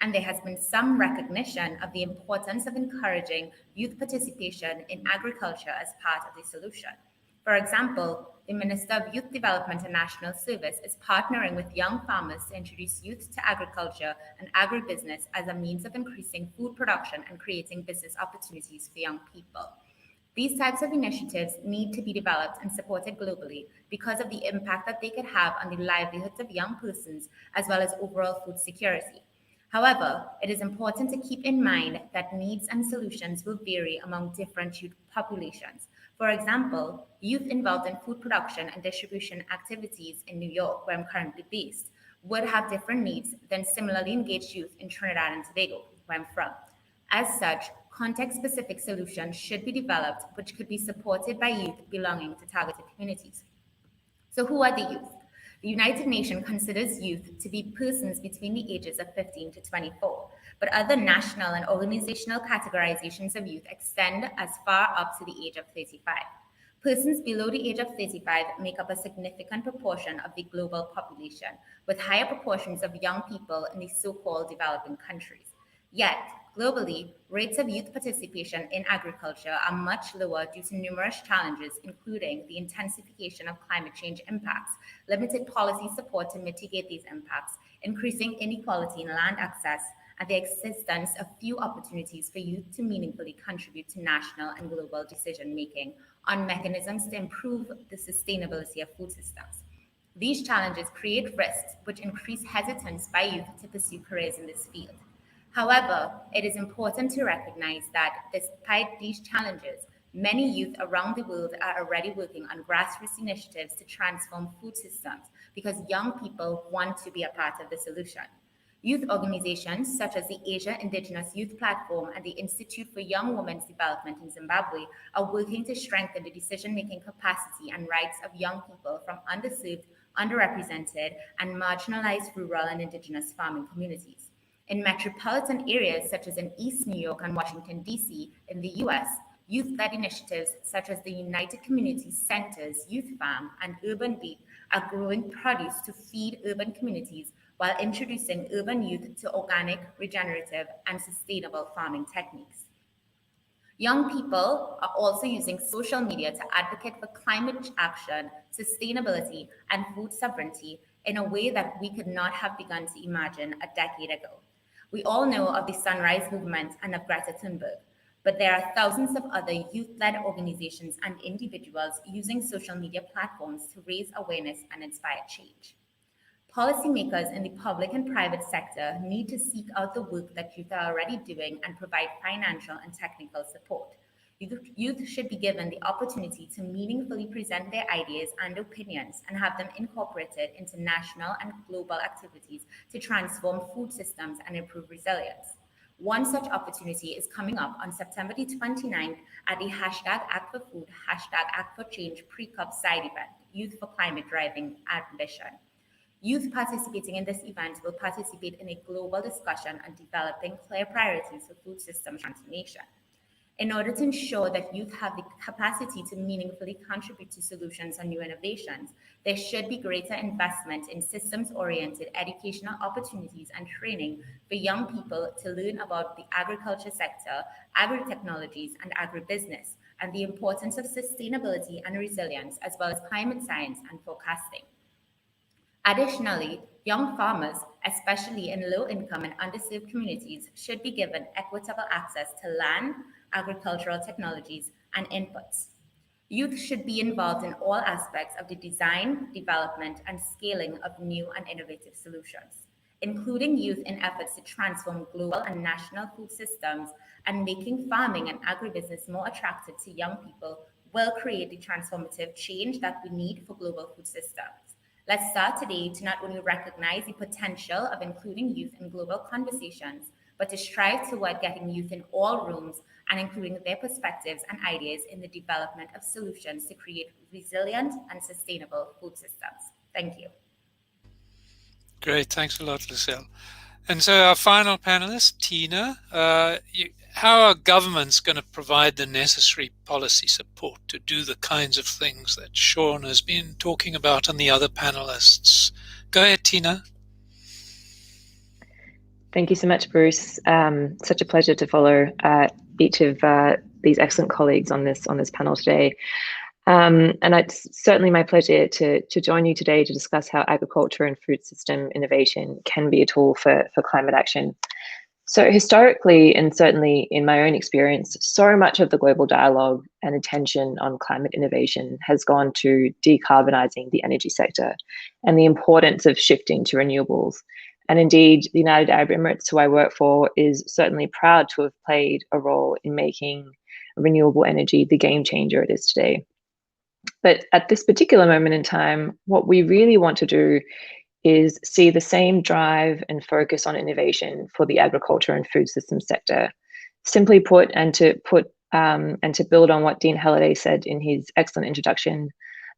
And there has been some recognition of the importance of encouraging youth participation in agriculture as part of the solution. For example, the Minister of Youth Development and National Service is partnering with young farmers to introduce youth to agriculture and agribusiness as a means of increasing food production and creating business opportunities for young people. These types of initiatives need to be developed and supported globally because of the impact that they could have on the livelihoods of young persons as well as overall food security. However, it is important to keep in mind that needs and solutions will vary among different youth populations. For example, youth involved in food production and distribution activities in New York, where I'm currently based, would have different needs than similarly engaged youth in Trinidad and Tobago, where I'm from. As such, context-specific solutions should be developed, which could be supported by youth belonging to targeted communities. So who are the youth? The United Nations considers youth to be persons between the ages of 15 to 24, but other national and organizational categorizations of youth extend as far up to the age of 35. Persons below the age of 35 make up a significant proportion of the global population, with higher proportions of young people in the so-called developing countries. Yet, globally, rates of youth participation in agriculture are much lower due to numerous challenges, including the intensification of climate change impacts, limited policy support to mitigate these impacts, increasing inequality in land access, and the existence of few opportunities for youth to meaningfully contribute to national and global decision-making on mechanisms to improve the sustainability of food systems. These challenges create risks which increase hesitance by youth to pursue careers in this field. However, it is important to recognize that despite these challenges, many youth around the world are already working on grassroots initiatives to transform food systems because young people want to be a part of the solution. Youth organizations such as the Asia Indigenous Youth Platform and the Institute for Young Women's Development in Zimbabwe are working to strengthen the decision-making capacity and rights of young people from underserved, underrepresented, and marginalized rural and indigenous farming communities. In metropolitan areas such as in East New York and Washington, D.C. in the U.S., youth-led initiatives such as the United Community Centers, Youth Farm, and Urban Beat are growing produce to feed urban communities while introducing urban youth to organic, regenerative, and sustainable farming techniques. Young people are also using social media to advocate for climate action, sustainability, and food sovereignty in a way that we could not have begun to imagine a decade ago. We all know of the Sunrise Movement and of Greta Thunberg, but there are thousands of other youth-led organizations and individuals using social media platforms to raise awareness and inspire change. Policymakers in the public and private sector need to seek out the work that youth are already doing and provide financial and technical support. Youth should be given the opportunity to meaningfully present their ideas and opinions and have them incorporated into national and global activities to transform food systems and improve resilience. One such opportunity is coming up on September the 29th at the #ActForFood, #ActForChange pre-COP side event, Youth for Climate Driving Ambition. Youth participating in this event will participate in a global discussion on developing clear priorities for food system transformation. In order to ensure that youth have the capacity to meaningfully contribute to solutions and new innovations, there should be greater investment in systems-oriented educational opportunities and training for young people to learn about the agriculture sector, agri-technologies, and agribusiness, and the importance of sustainability and resilience, as well as climate science and forecasting. Additionally, young farmers, especially in low-income and underserved communities, should be given equitable access to land, agricultural technologies, and inputs. Youth should be involved in all aspects of the design, development, and scaling of new and innovative solutions. Including youth in efforts to transform global and national food systems and making farming and agribusiness more attractive to young people will create the transformative change that we need for global food systems. Let's start today to not only recognize the potential of including youth in global conversations, but to strive toward getting youth in all rooms and including their perspectives and ideas in the development of solutions to create resilient and sustainable food systems. Thank you. Great, thanks a lot, Lucille. And so our final panelist, Tina, how are governments going to provide the necessary policy support to do the kinds of things that Sean has been talking about and the other panelists? Go ahead, Tina. Thank you so much, Bruce. Such a pleasure to follow each of these excellent colleagues on this panel today. And it's certainly my pleasure to join you today to discuss how agriculture and food system innovation can be a tool for climate action. So historically, and certainly in my own experience, so much of the global dialogue and attention on climate innovation has gone to decarbonizing the energy sector and the importance of shifting to renewables. And indeed, the United Arab Emirates, who I work for, is certainly proud to have played a role in making renewable energy the game changer it is today. But at this particular moment in time, what we really want to do is see the same drive and focus on innovation for the agriculture and food system sector. Simply put, and to build on what Dean Halliday said in his excellent introduction,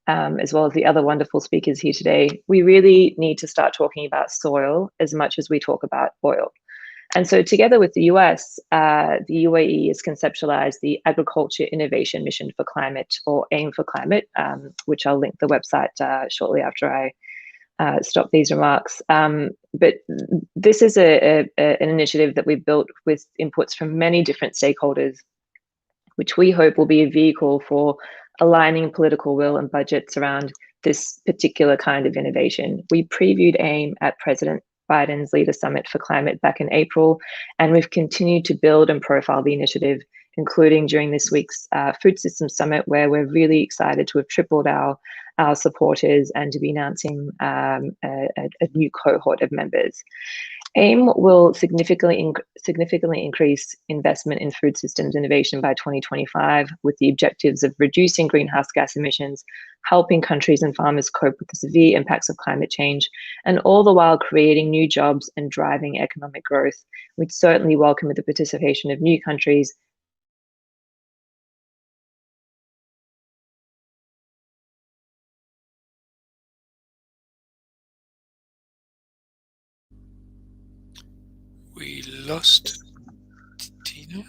as well as the other wonderful speakers here today, we really need to start talking about soil as much as we talk about oil. And so together with the US, the UAE has conceptualized the Agriculture Innovation Mission for Climate, or AIM for Climate, which I'll link the website shortly after I stop these remarks. But this is an initiative that we've built with inputs from many different stakeholders, which we hope will be a vehicle for aligning political will and budgets around this particular kind of innovation. We previewed AIM at President Biden's Leader Summit for Climate back in April, and we've continued to build and profile the initiative, including during this week's Food Systems Summit, where we're really excited to have tripled our supporters and to be announcing a new cohort of members. AIM will significantly increase investment in food systems innovation by 2025, with the objectives of reducing greenhouse gas emissions, helping countries and farmers cope with the severe impacts of climate change, and all the while creating new jobs and driving economic growth. We'd certainly welcome the participation of new countries. We lost Tina.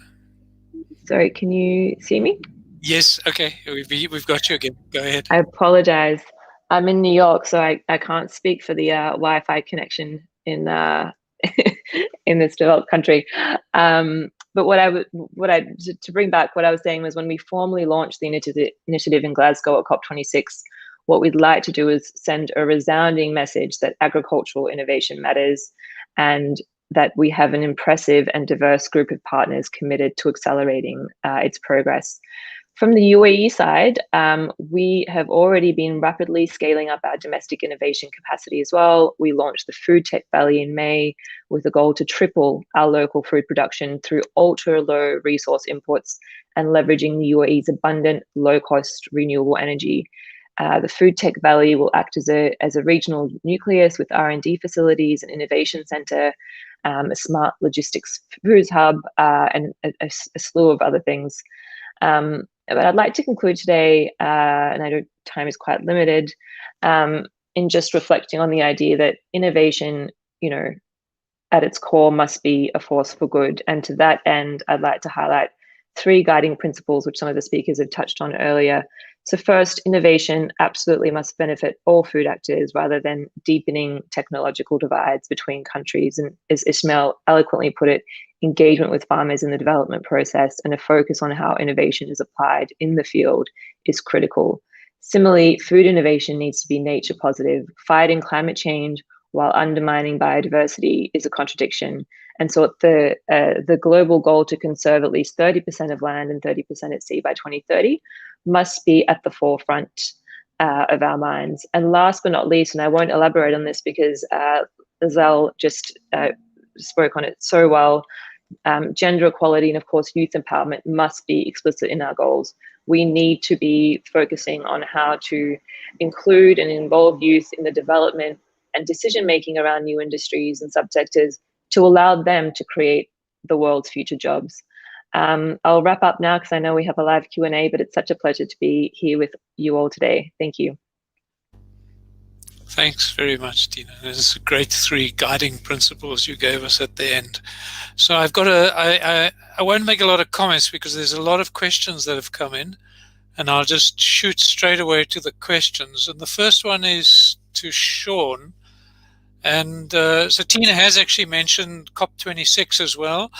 Sorry, can you see me? Yes, okay, we've got you again. Go ahead. I apologize. I'm in New York, so I can't speak for the Wi-Fi connection in in this developed country. But to bring back what I was saying was, when we formally launched the initiative in Glasgow at COP26, what we'd like to do is send a resounding message that agricultural innovation matters, and that we have an impressive and diverse group of partners committed to accelerating its progress. From the UAE side, we have already been rapidly scaling up our domestic innovation capacity as well. We launched the Food Tech Valley in May with a goal to triple our local food production through ultra-low resource inputs and leveraging the UAE's abundant, low-cost renewable energy. The Food Tech Valley will act as a regional nucleus with R&D facilities, an innovation center, a smart logistics foods hub, and a slew of other things. But I'd like to conclude today, and I know time is quite limited, in just reflecting on the idea that innovation, at its core must be a force for good. And to that end, I'd like to highlight 3 guiding principles, which some of the speakers have touched on earlier. So first, innovation absolutely must benefit all food actors rather than deepening technological divides between countries. And as Ismail eloquently put it, engagement with farmers in the development process and a focus on how innovation is applied in the field is critical. Similarly, food innovation needs to be nature positive. Fighting climate change while undermining biodiversity is a contradiction. And so the global goal to conserve at least 30% of land and 30% at sea by 2030 must be at the forefront of our minds. And last but not least, and I won't elaborate on this because Zell just spoke on it so well, gender equality and of course youth empowerment must be explicit in our goals. We need to be focusing on how to include and involve youth in the development and decision making around new industries and subsectors to allow them to create the world's future jobs. I'll wrap up now because I know we have a live Q&A, but it's such a pleasure to be here with you all today. Thank you. Thanks very much, Tina. There's great 3 guiding principles you gave us at the end. So I've got I won't make a lot of comments because there's a lot of questions that have come in, and I'll just shoot straight away to the questions. And the first one is to Sean. And so Tina has actually mentioned COP26 as well.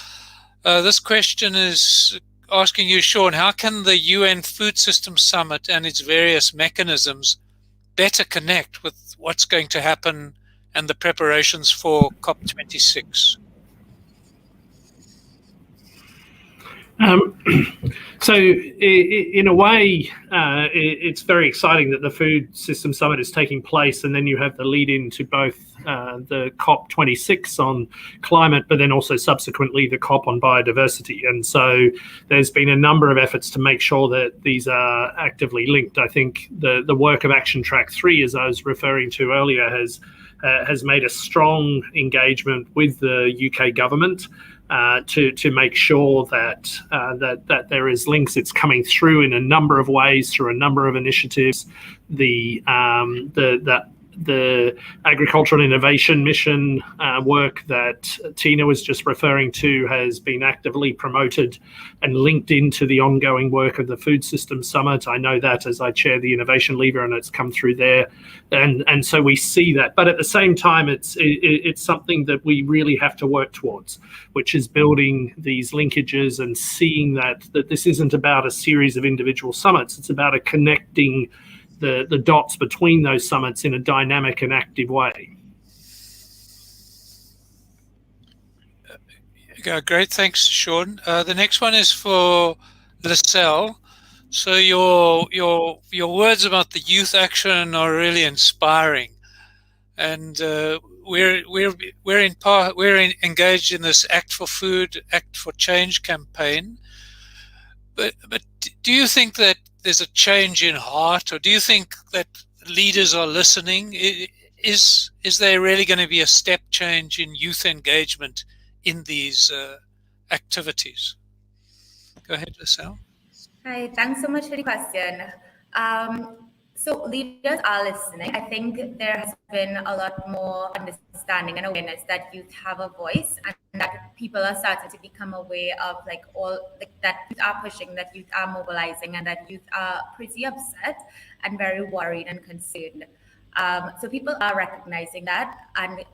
This question is asking you, Sean, how can the UN Food Systems Summit and its various mechanisms better connect with what's going to happen and the preparations for COP26? So in a way, it's very exciting that the Food Systems Summit is taking place, and then you have the lead in to both the COP26 on climate, but then also subsequently the COP on biodiversity. And so there's been a number of efforts to make sure that these are actively linked. I think the work of Action Track 3, as I was referring to earlier, has made a strong engagement with the UK government to make sure that that there is links. It's coming through in a number of ways through a number of initiatives. The Agricultural Innovation Mission work that Tina was just referring to has been actively promoted and linked into the ongoing work of the Food Systems Summit. I know that as I chair the Innovation Lever, and it's come through there. And so we see that. But at the same time, it's something that we really have to work towards, which is building these linkages and seeing that this isn't about a series of individual summits. It's about connecting the dots between those summits in a dynamic and active way. Great, thanks, Sean. The next one is for Lacelle. So your words about the youth action are really inspiring, and we're engaged in this Act for Food, Act for Change campaign. But do you think that there's a change in heart, or do you think that leaders are listening? Is there really going to be a step change in youth engagement in these activities? Go ahead, Lacelle. Hi, thanks so much for the question. So leaders are listening. I think there has been a lot more understanding and awareness that youth have a voice, and that people are starting to become aware of that youth are pushing, that youth are mobilizing, and that youth are pretty upset and very worried and concerned. So people are recognizing that, and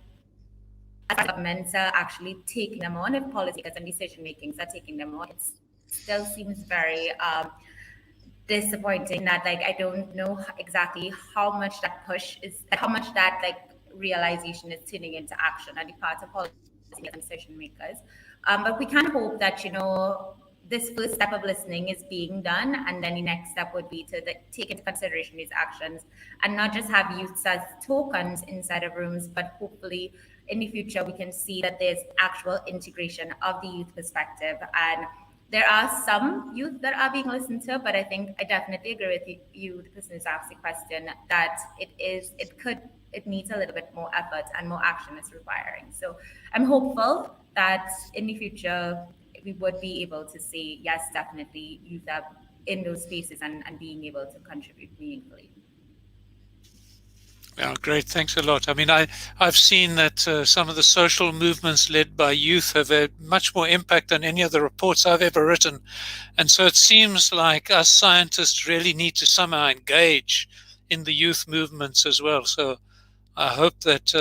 as governments are actually taking them on, if policymakers and decision makers are taking them on, it still seems very disappointing that I don't know exactly how much that push is, how much that realization is turning into action on the part of policymakers and decision makers. But we can hope that this first step of listening is being done, and then the next step would be to take into consideration these actions and not just have youths as tokens inside of rooms, but hopefully in the future we can see that there's actual integration of the youth perspective. And there are some youth that are being listened to, but I think I definitely agree with you, the person who's asked the question, that it needs a little bit more effort and more action is requiring. So I'm hopeful that in the future we would be able to say, yes, definitely youth are in those spaces and being able to contribute meaningfully. Yeah, great. Thanks a lot. I mean, I've seen that some of the social movements led by youth have had much more impact than any of the reports I've ever written. And so it seems like us scientists really need to somehow engage in the youth movements as well. So I hope that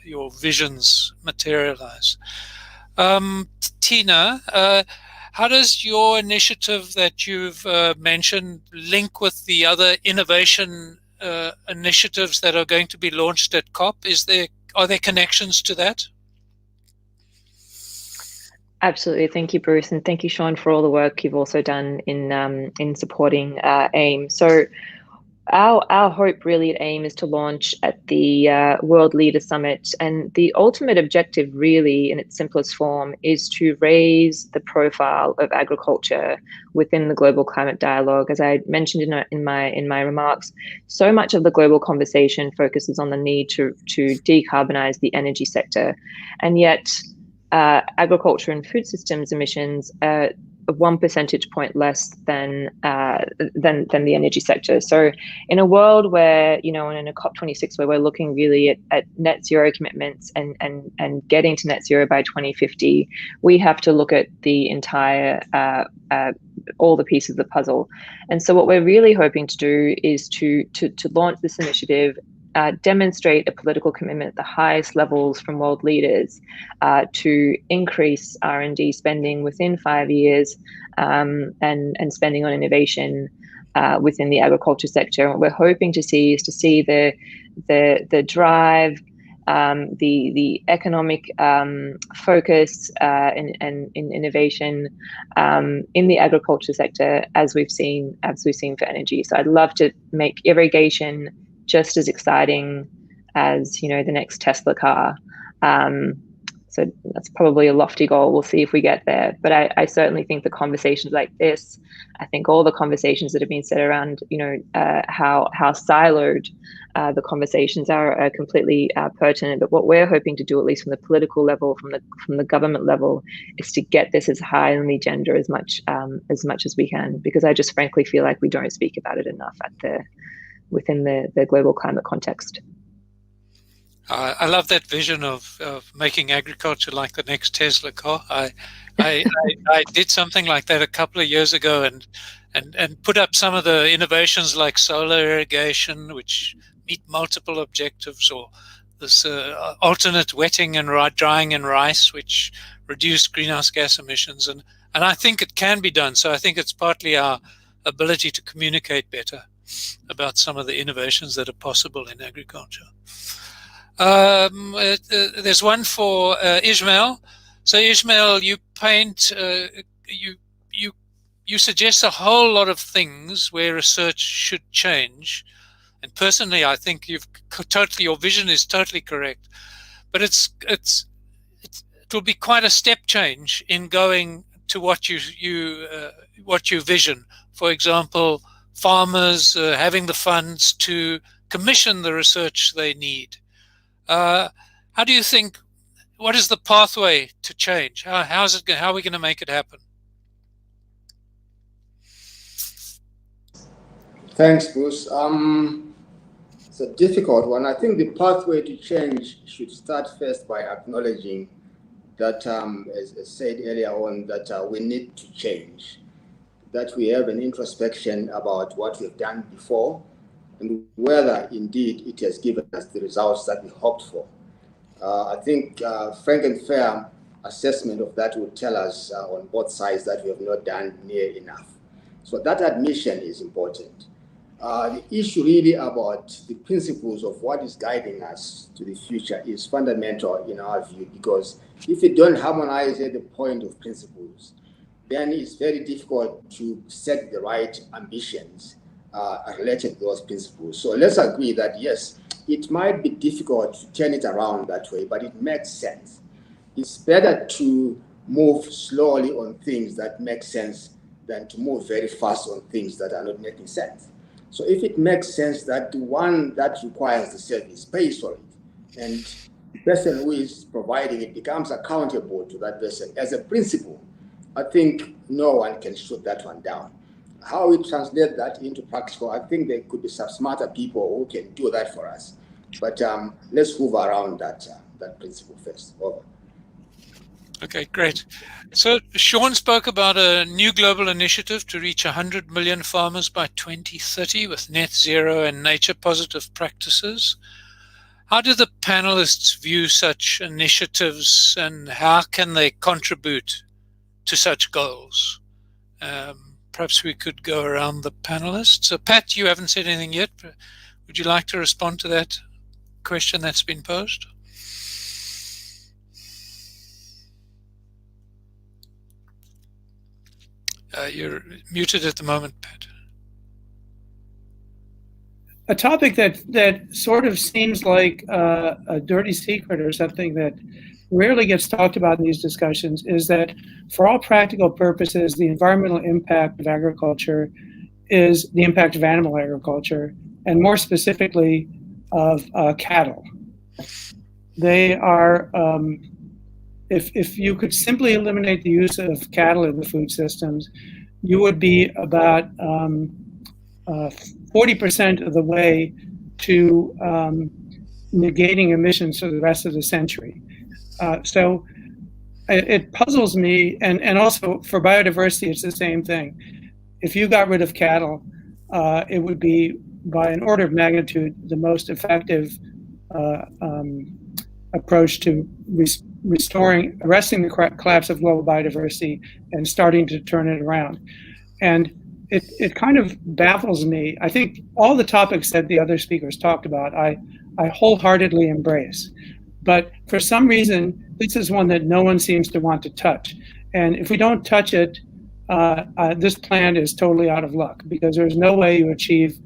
your visions materialize. Tina, how does your initiative that you've mentioned link with the other innovation initiatives that are going to be launched at COP? Are there connections to that? Absolutely. Thank you, Bruce, and thank you, Sean, for all the work you've also done in supporting AIM. So our hope really at AIM is to launch at the World Leader Summit, and the ultimate objective really in its simplest form is to raise the profile of agriculture within the global climate dialogue. As I mentioned in my remarks, so much of the global conversation focuses on the need to decarbonize the energy sector, and yet agriculture and food systems emissions are 1 percentage point less than the energy sector. So in a world where, you know, and in a COP26 where we're looking really at net zero commitments and getting to net zero by 2050, we have to look at the entire all the pieces of the puzzle. And so what we're really hoping to do is to launch this initiative, demonstrate a political commitment at the highest levels from world leaders to increase R&D spending within 5 years and spending on innovation within the agriculture sector. What we're hoping to see is the drive, the economic focus in innovation in the agriculture sector as we've seen for energy. So I'd love to make irrigation just as exciting as, you know, the next Tesla car. So that's probably a lofty goal. We'll see if we get there. But I certainly think the conversations like this, I think all the conversations that have been said around, you know, how siloed the conversations are completely pertinent. But what we're hoping to do, at least from the political level, from the government level, is to get this as high on the agenda as much as we can, because I just frankly feel like we don't speak about it enough within the global climate context. I love that vision of making agriculture like the next Tesla car. I did something like that a couple of years ago and put up some of the innovations like solar irrigation, which meet multiple objectives, or this alternate wetting and drying in rice, which reduce greenhouse gas emissions. And I think it can be done. So I think it's partly our ability to communicate better about some of the innovations that are possible in agriculture. There's one for Ismail. So Ismail, you paint, you suggest a whole lot of things where research should change. And personally, I think your vision is totally correct. But it will be quite a step change in going to what you vision. For example, farmers having the funds to commission the research they need. How do you think? What is the pathway to change? How are we going to make it happen? Thanks, Bruce. It's a difficult one. I think the pathway to change should start first by acknowledging that, as said earlier on, that we need to change, that we have an introspection about what we've done before and whether indeed it has given us the results that we hoped for. I think frank and fair assessment of that would tell us on both sides that we have not done near enough. So that admission is important. The issue really about the principles of what is guiding us to the future is fundamental in our view, because if you don't harmonize at the point of principles, then it's very difficult to set the right ambitions related to those principles. So let's agree that yes, it might be difficult to turn it around that way, but it makes sense. It's better to move slowly on things that make sense than to move very fast on things that are not making sense. So if it makes sense that the one that requires the service pays for it, and the person who is providing it becomes accountable to that person as a principle, I think no one can shoot that one down. How we translate that into practical, I think there could be some smarter people who can do that for us. But let's move around that principle first. Over. Okay, great. So Sean spoke about a new global initiative to reach 100 million farmers by 2030 with net zero and nature positive practices. How do the panelists view such initiatives, and how can they contribute to such goals? Perhaps we could go around the panelists. So Pat, you haven't said anything yet. But would you like to respond to that question that's been posed? You're muted at the moment, Pat. A topic that sort of seems like a dirty secret or something that rarely gets talked about in these discussions is that for all practical purposes, the environmental impact of agriculture is the impact of animal agriculture, and more specifically of cattle. They are, if you could simply eliminate the use of cattle in the food systems, you would be about 40% of the way to negating emissions for the rest of the century. So it puzzles me, and also for biodiversity, it's the same thing. If you got rid of cattle, it would be by an order of magnitude the most effective approach to arresting the collapse of global biodiversity and starting to turn it around. And it kind of baffles me. I think all the topics that the other speakers talked about, I wholeheartedly embrace. But for some reason, this is one that no one seems to want to touch. And if we don't touch it, this plan is totally out of luck, because there's no way you achieve,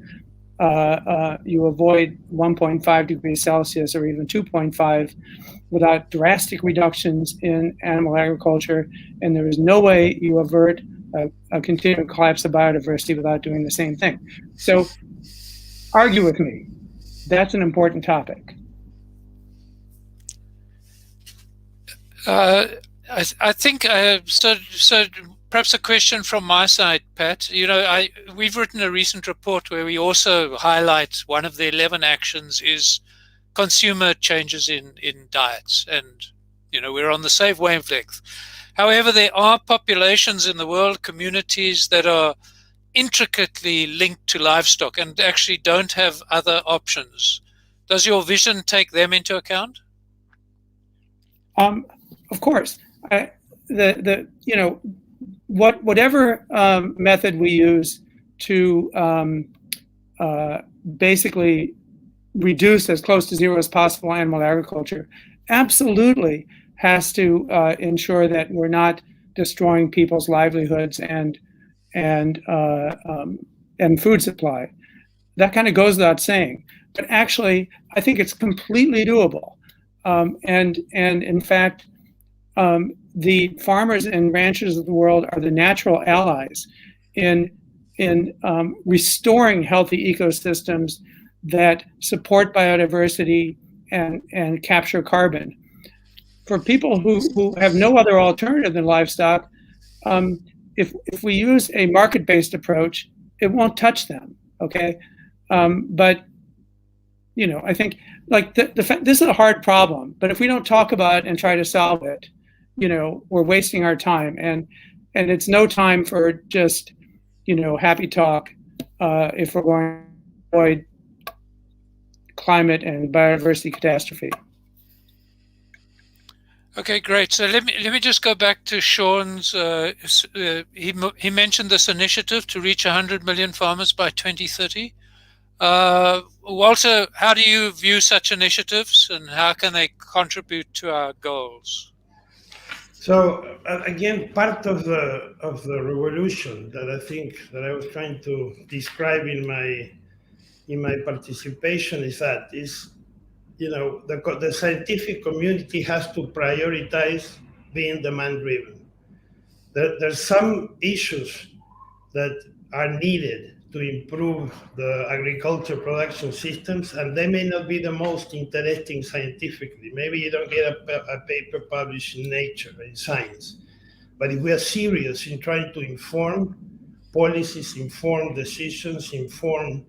you avoid 1.5 degrees Celsius or even 2.5 without drastic reductions in animal agriculture. And there is no way you avert a continuing collapse of biodiversity without doing the same thing. So argue with me. That's an important topic. I think so. Perhaps a question from my side, Pat. You know, we've written a recent report where we also highlight one of the 11 actions is consumer changes in diets, and you know we're on the same wavelength. However, there are populations in the world, communities that are intricately linked to livestock and actually don't have other options. Does your vision take them into account? Of course. You know, whatever method we use to basically reduce as close to zero as possible animal agriculture absolutely has to ensure that we're not destroying people's livelihoods and food supply. That kind of goes without saying. But actually, I think it's completely doable. And in fact, the farmers and ranchers of the world are the natural allies in restoring healthy ecosystems that support biodiversity and capture carbon. For people who have no other alternative than livestock, if we use a market-based approach, it won't touch them. Okay, but you know, I think like this is a hard problem. But if we don't talk about it and try to solve it, you know, we're wasting our time, and it's no time for just, you know, happy talk if we're going to avoid climate and biodiversity catastrophe. Okay, great. So let me just go back to Sean's. He mentioned this initiative to reach 100 million farmers by 2030. Walter, how do you view such initiatives, and how can they contribute to our goals? So again, part of the revolution that I think that I was trying to describe in my participation is you know, the scientific community has to prioritize being demand-driven. There's some issues that are needed to improve the agriculture production systems, and they may not be the most interesting scientifically. Maybe you don't get a paper published in Nature, in Science. But if we are serious in trying to inform policies, inform decisions, inform,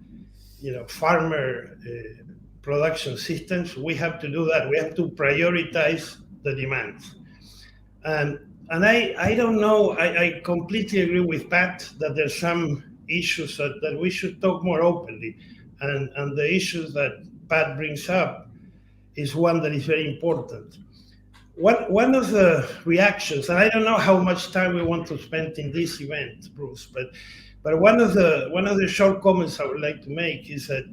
you know, farmer production systems, we have to do that. We have to prioritize the demands. And I don't know, I completely agree with Pat that there's some issues that we should talk more openly. And the issues that Pat brings up is one that is very important. One of the reactions, and I don't know how much time we want to spend in this event, Bruce, but one of the short comments I would like to make is that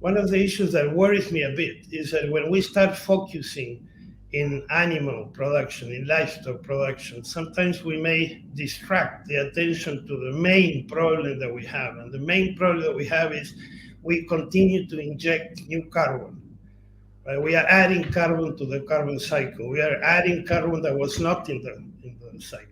one of the issues that worries me a bit is that when we start focusing in animal production, in livestock production, sometimes we may distract the attention to the main problem that we have. And the main problem that we have is we continue to inject new carbon. Right? We are adding carbon to the carbon cycle. We are adding carbon that was not in the cycle.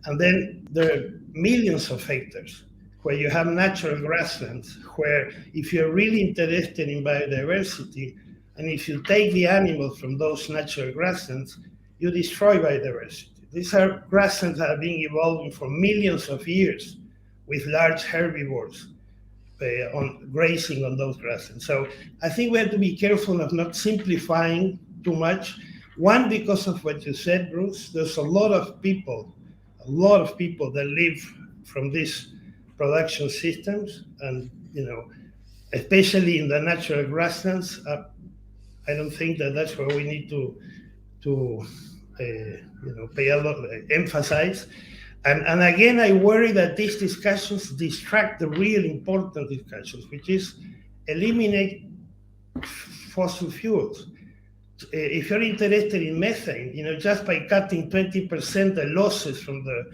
And then there are millions of hectares where you have natural grasslands, where if you're really interested in biodiversity, and if you take the animals from those natural grasslands, you destroy biodiversity. These are grasslands that have been evolving for millions of years with large herbivores on grazing on those grasslands. So I think we have to be careful of not simplifying too much. One, because of what you said, Bruce, there's a lot of people that live from these production systems, and especially in the natural grasslands. I don't think that's where we need to pay a lot emphasize. And again, I worry that these discussions distract the real important discussions, which is eliminate fossil fuels. If you're interested in methane, just by cutting 20% the losses from the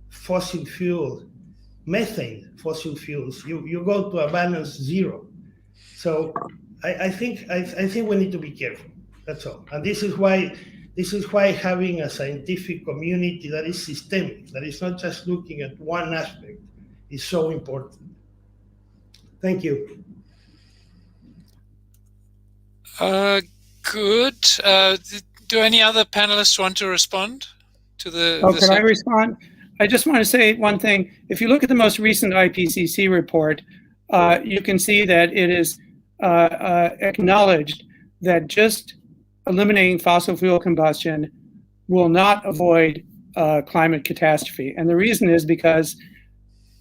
fossil fuel, methane fossil fuels, you go to a balance zero. So I think we need to be careful. That's all. And this is why having a scientific community that is systemic, that is not just looking at one aspect, is so important. Thank you. Good. Do any other panelists want to respond to the? Can I respond? I just want to say one thing. If you look at the most recent IPCC report, you can see that it is acknowledged that just eliminating fossil fuel combustion will not avoid climate catastrophe. And the reason is because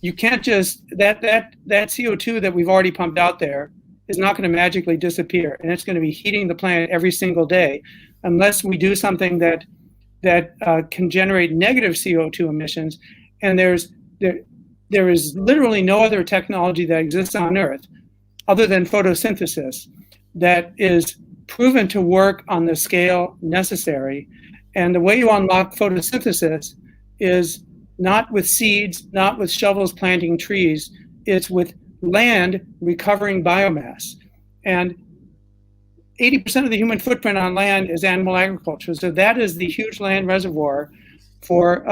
you can't just, that CO2 that we've already pumped out there is not going to magically disappear. And it's going to be heating the planet every single day unless we do something that can generate negative CO2 emissions. And there is literally no other technology that exists on Earth other than photosynthesis that is proven to work on the scale necessary. And the way you unlock photosynthesis is not with seeds, not with shovels planting trees, it's with land recovering biomass. And 80% of the human footprint on land is animal agriculture. So that is the huge land reservoir for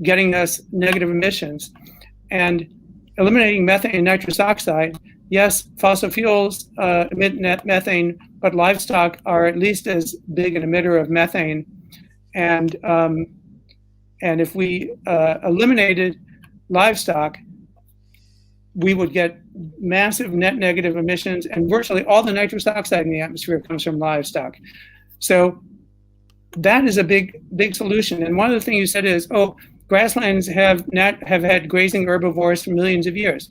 getting us negative emissions. And eliminating methane and nitrous oxide, yes, fossil fuels emit net methane, but livestock are at least as big an emitter of methane. And if we eliminated livestock, we would get massive net negative emissions, and virtually all the nitrous oxide in the atmosphere comes from livestock. So that is a big solution. And one of the things you said is, grasslands have had grazing herbivores for millions of years.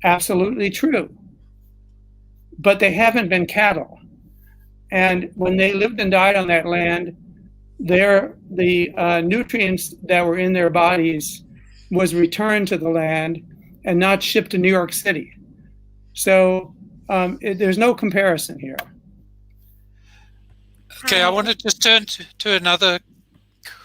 Absolutely true. But they haven't been cattle. And when they lived and died on that land, the nutrients that were in their bodies was returned to the land and not shipped to New York City. So there's no comparison here. Okay, I want to just turn to another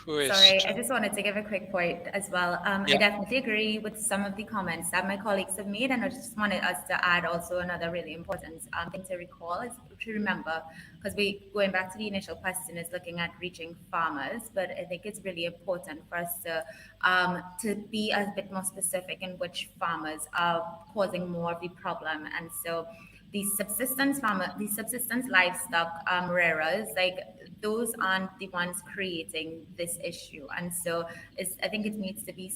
question. Sorry, I just wanted to give a quick point as well. I definitely agree with some of the comments that my colleagues have made, and I just wanted us to add also another really important thing to recall is to remember, because going back to the initial question is looking at reaching farmers, but I think it's really important for us to be a bit more specific in which farmers are causing more of the problem. And so these subsistence livestock rearers, those aren't the ones creating this issue. And so I think it needs to be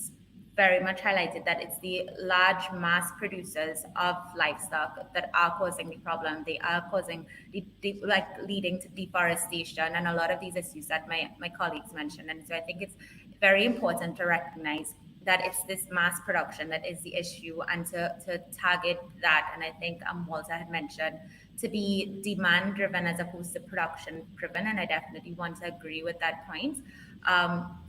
very much highlighted that it's the large mass producers of livestock that are causing the problem. They are causing leading to deforestation and a lot of these issues that my colleagues mentioned. And so I think it's very important to recognize that it's this mass production that is the issue, and to target that. And I think Walter had mentioned to be demand driven as opposed to production driven, and I definitely want to agree with that point.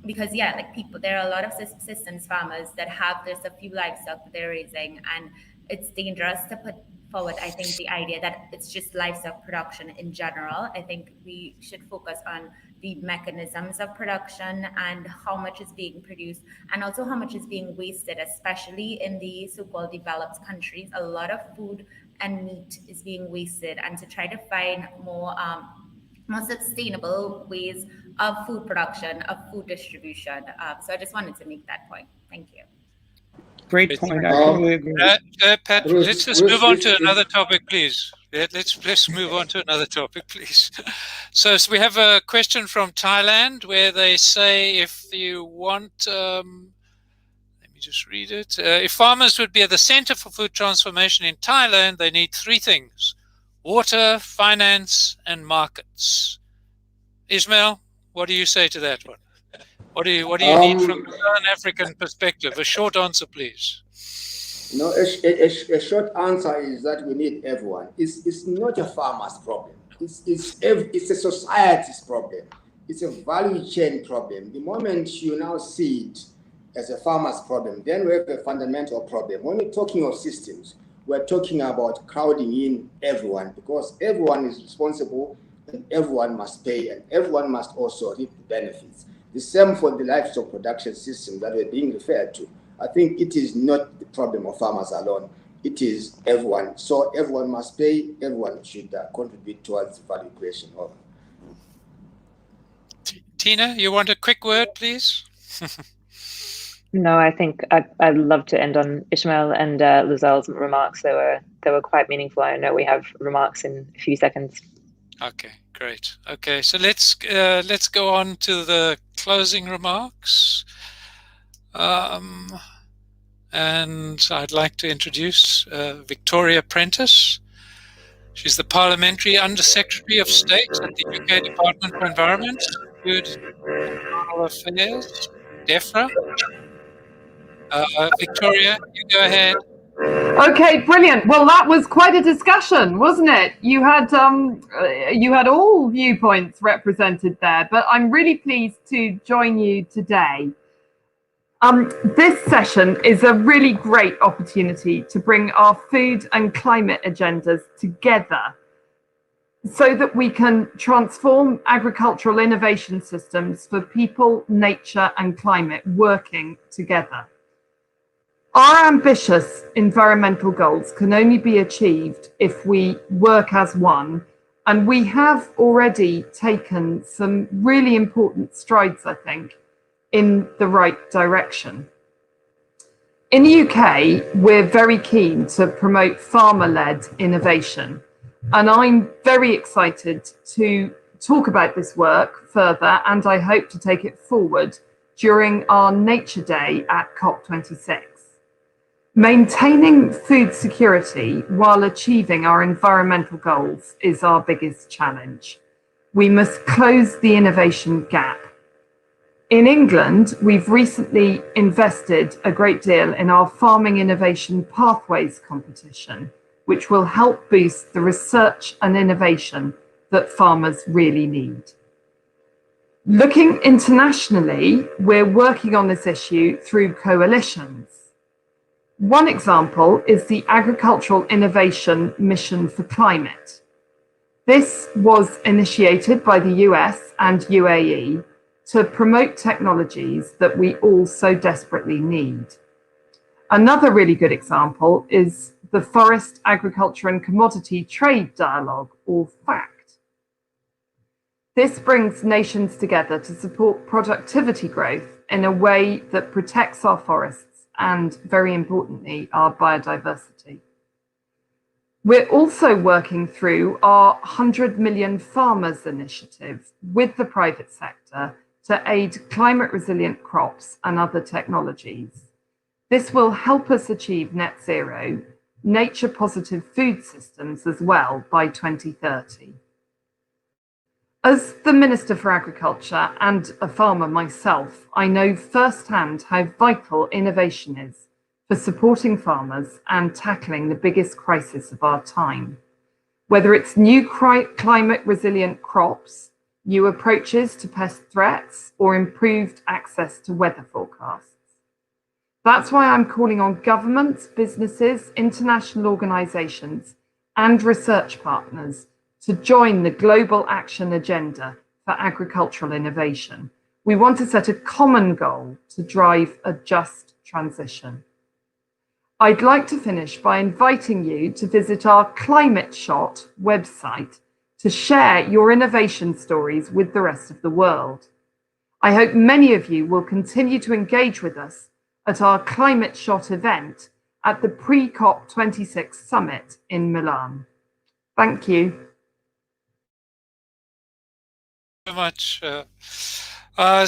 Because there are a lot of subsistence farmers that have just a few livestock that they're raising, and it's dangerous to put forward, I think, the idea that it's just livestock production in general. I think we should focus on the mechanisms of production and how much is being produced, and also how much is being wasted, especially in the so-called developed countries. A lot of food and meat is being wasted, and to try to find more sustainable ways of food production, of food distribution. So I just wanted to make that point. Thank you. Great point. I totally agree. Pat, let's just move on to another topic, please. Let's move on to another topic, please. So we have a question from Thailand where they say, if you want, let me just read it. If farmers would be at the center for food transformation in Thailand, they need three things: water, finance, and markets. Ismail, what do you say to that one? What do you need from a Southern African perspective? A short answer, please. No, a short answer is that we need everyone. It's not a farmer's problem. It's a society's problem. It's a value chain problem. The moment you now see it as a farmer's problem, then we have a fundamental problem. When we're talking of systems, we're talking about crowding in everyone, because everyone is responsible and everyone must pay and everyone must also reap the benefits. The same for the livestock production system that we're being referred to. I think it is not the problem of farmers alone. It is everyone. So everyone must pay, everyone should contribute towards value creation. Tina, you want a quick word, please? No, I think I'd love to end on Ishmael and Luzel's remarks. They were quite meaningful. I know we have remarks in a few seconds. Okay, great. Okay, so let's go on to the closing remarks. And I'd like to introduce Victoria Prentice. She's the Parliamentary Under-Secretary of State at the UK Department for Environment, Food and Rural Affairs, DEFRA. Victoria, you go ahead. Okay, brilliant. Well, that was quite a discussion, wasn't it? You had all viewpoints represented there, but I'm really pleased to join you today. This session is a really great opportunity to bring our food and climate agendas together so that we can transform agricultural innovation systems for people, nature, and climate working together. Our ambitious environmental goals can only be achieved if we work as one, and we have already taken some really important strides, I think, in the right direction. In the UK, we're very keen to promote farmer-led innovation, and I'm very excited to talk about this work further, and I hope to take it forward during our Nature Day at COP26. Maintaining food security while achieving our environmental goals is our biggest challenge. We must close the innovation gap. In England, we've recently invested a great deal in our Farming Innovation Pathways competition, which will help boost the research and innovation that farmers really need. Looking internationally, we're working on this issue through coalitions. One example is the Agricultural Innovation Mission for Climate. This was initiated by the US and UAE to promote technologies that we all so desperately need. Another really good example is the Forest, Agriculture and Commodity Trade Dialogue, or FACT. This brings nations together to support productivity growth in a way that protects our forests and, very importantly, our biodiversity. We're also working through our 100 Million Farmers initiative with the private sector to aid climate resilient crops and other technologies. This will help us achieve net zero, nature positive food systems as well by 2030. As the Minister for Agriculture and a farmer myself, I know firsthand how vital innovation is for supporting farmers and tackling the biggest crisis of our time. Whether it's new climate resilient crops, new approaches to pest threats, or improved access to weather forecasts. That's why I'm calling on governments, businesses, international organisations, and research partners to join the global action agenda for agricultural innovation. We want to set a common goal to drive a just transition. I'd like to finish by inviting you to visit our ClimateShot website to share your innovation stories with the rest of the world. I hope many of you will continue to engage with us at our ClimateShot event at the pre-COP26 summit in Milan. Thank you. So much. I'm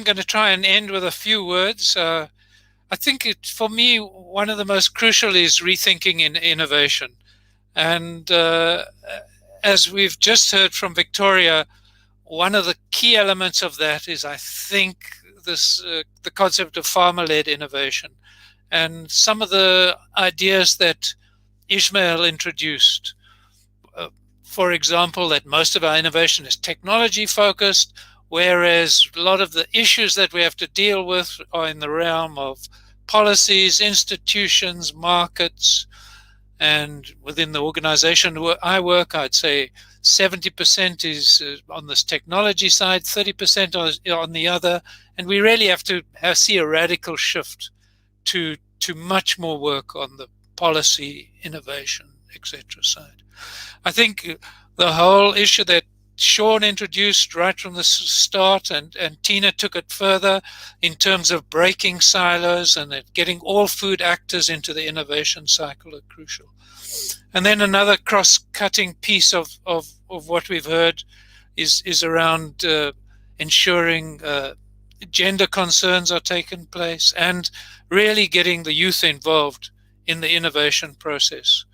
going to try and end with a few words. I think for me, one of the most crucial is rethinking in innovation. And as we've just heard from Victoria, one of the key elements of that is, I think, the concept of farmer-led innovation. And some of the ideas that Ishmael introduced, for example, that most of our innovation is technology focused, whereas a lot of the issues that we have to deal with are in the realm of policies, institutions, markets, and within the organization where I work, I'd say 70% is on this technology side, 30% on the other, and we really have to see a radical shift to much more work on the policy, innovation, etc. side. I think the whole issue that Sean introduced right from the start, and Tina took it further in terms of breaking silos and getting all food actors into the innovation cycle are crucial. And then another cross-cutting piece of what we've heard is around ensuring gender concerns are taken place and really getting the youth involved in the innovation process.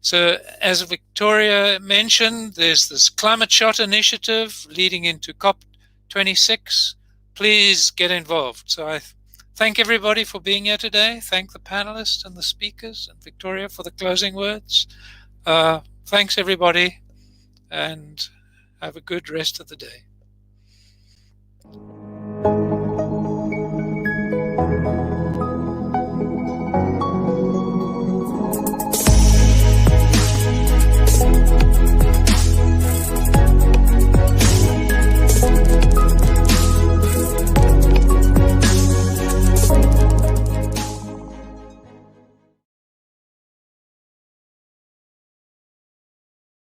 So as Victoria mentioned, there's this ClimateShot initiative leading into COP26. Please get involved. So I thank everybody for being here today. Thank the panelists and the speakers, and Victoria for the closing words. Thanks everybody, and have a good rest of the day.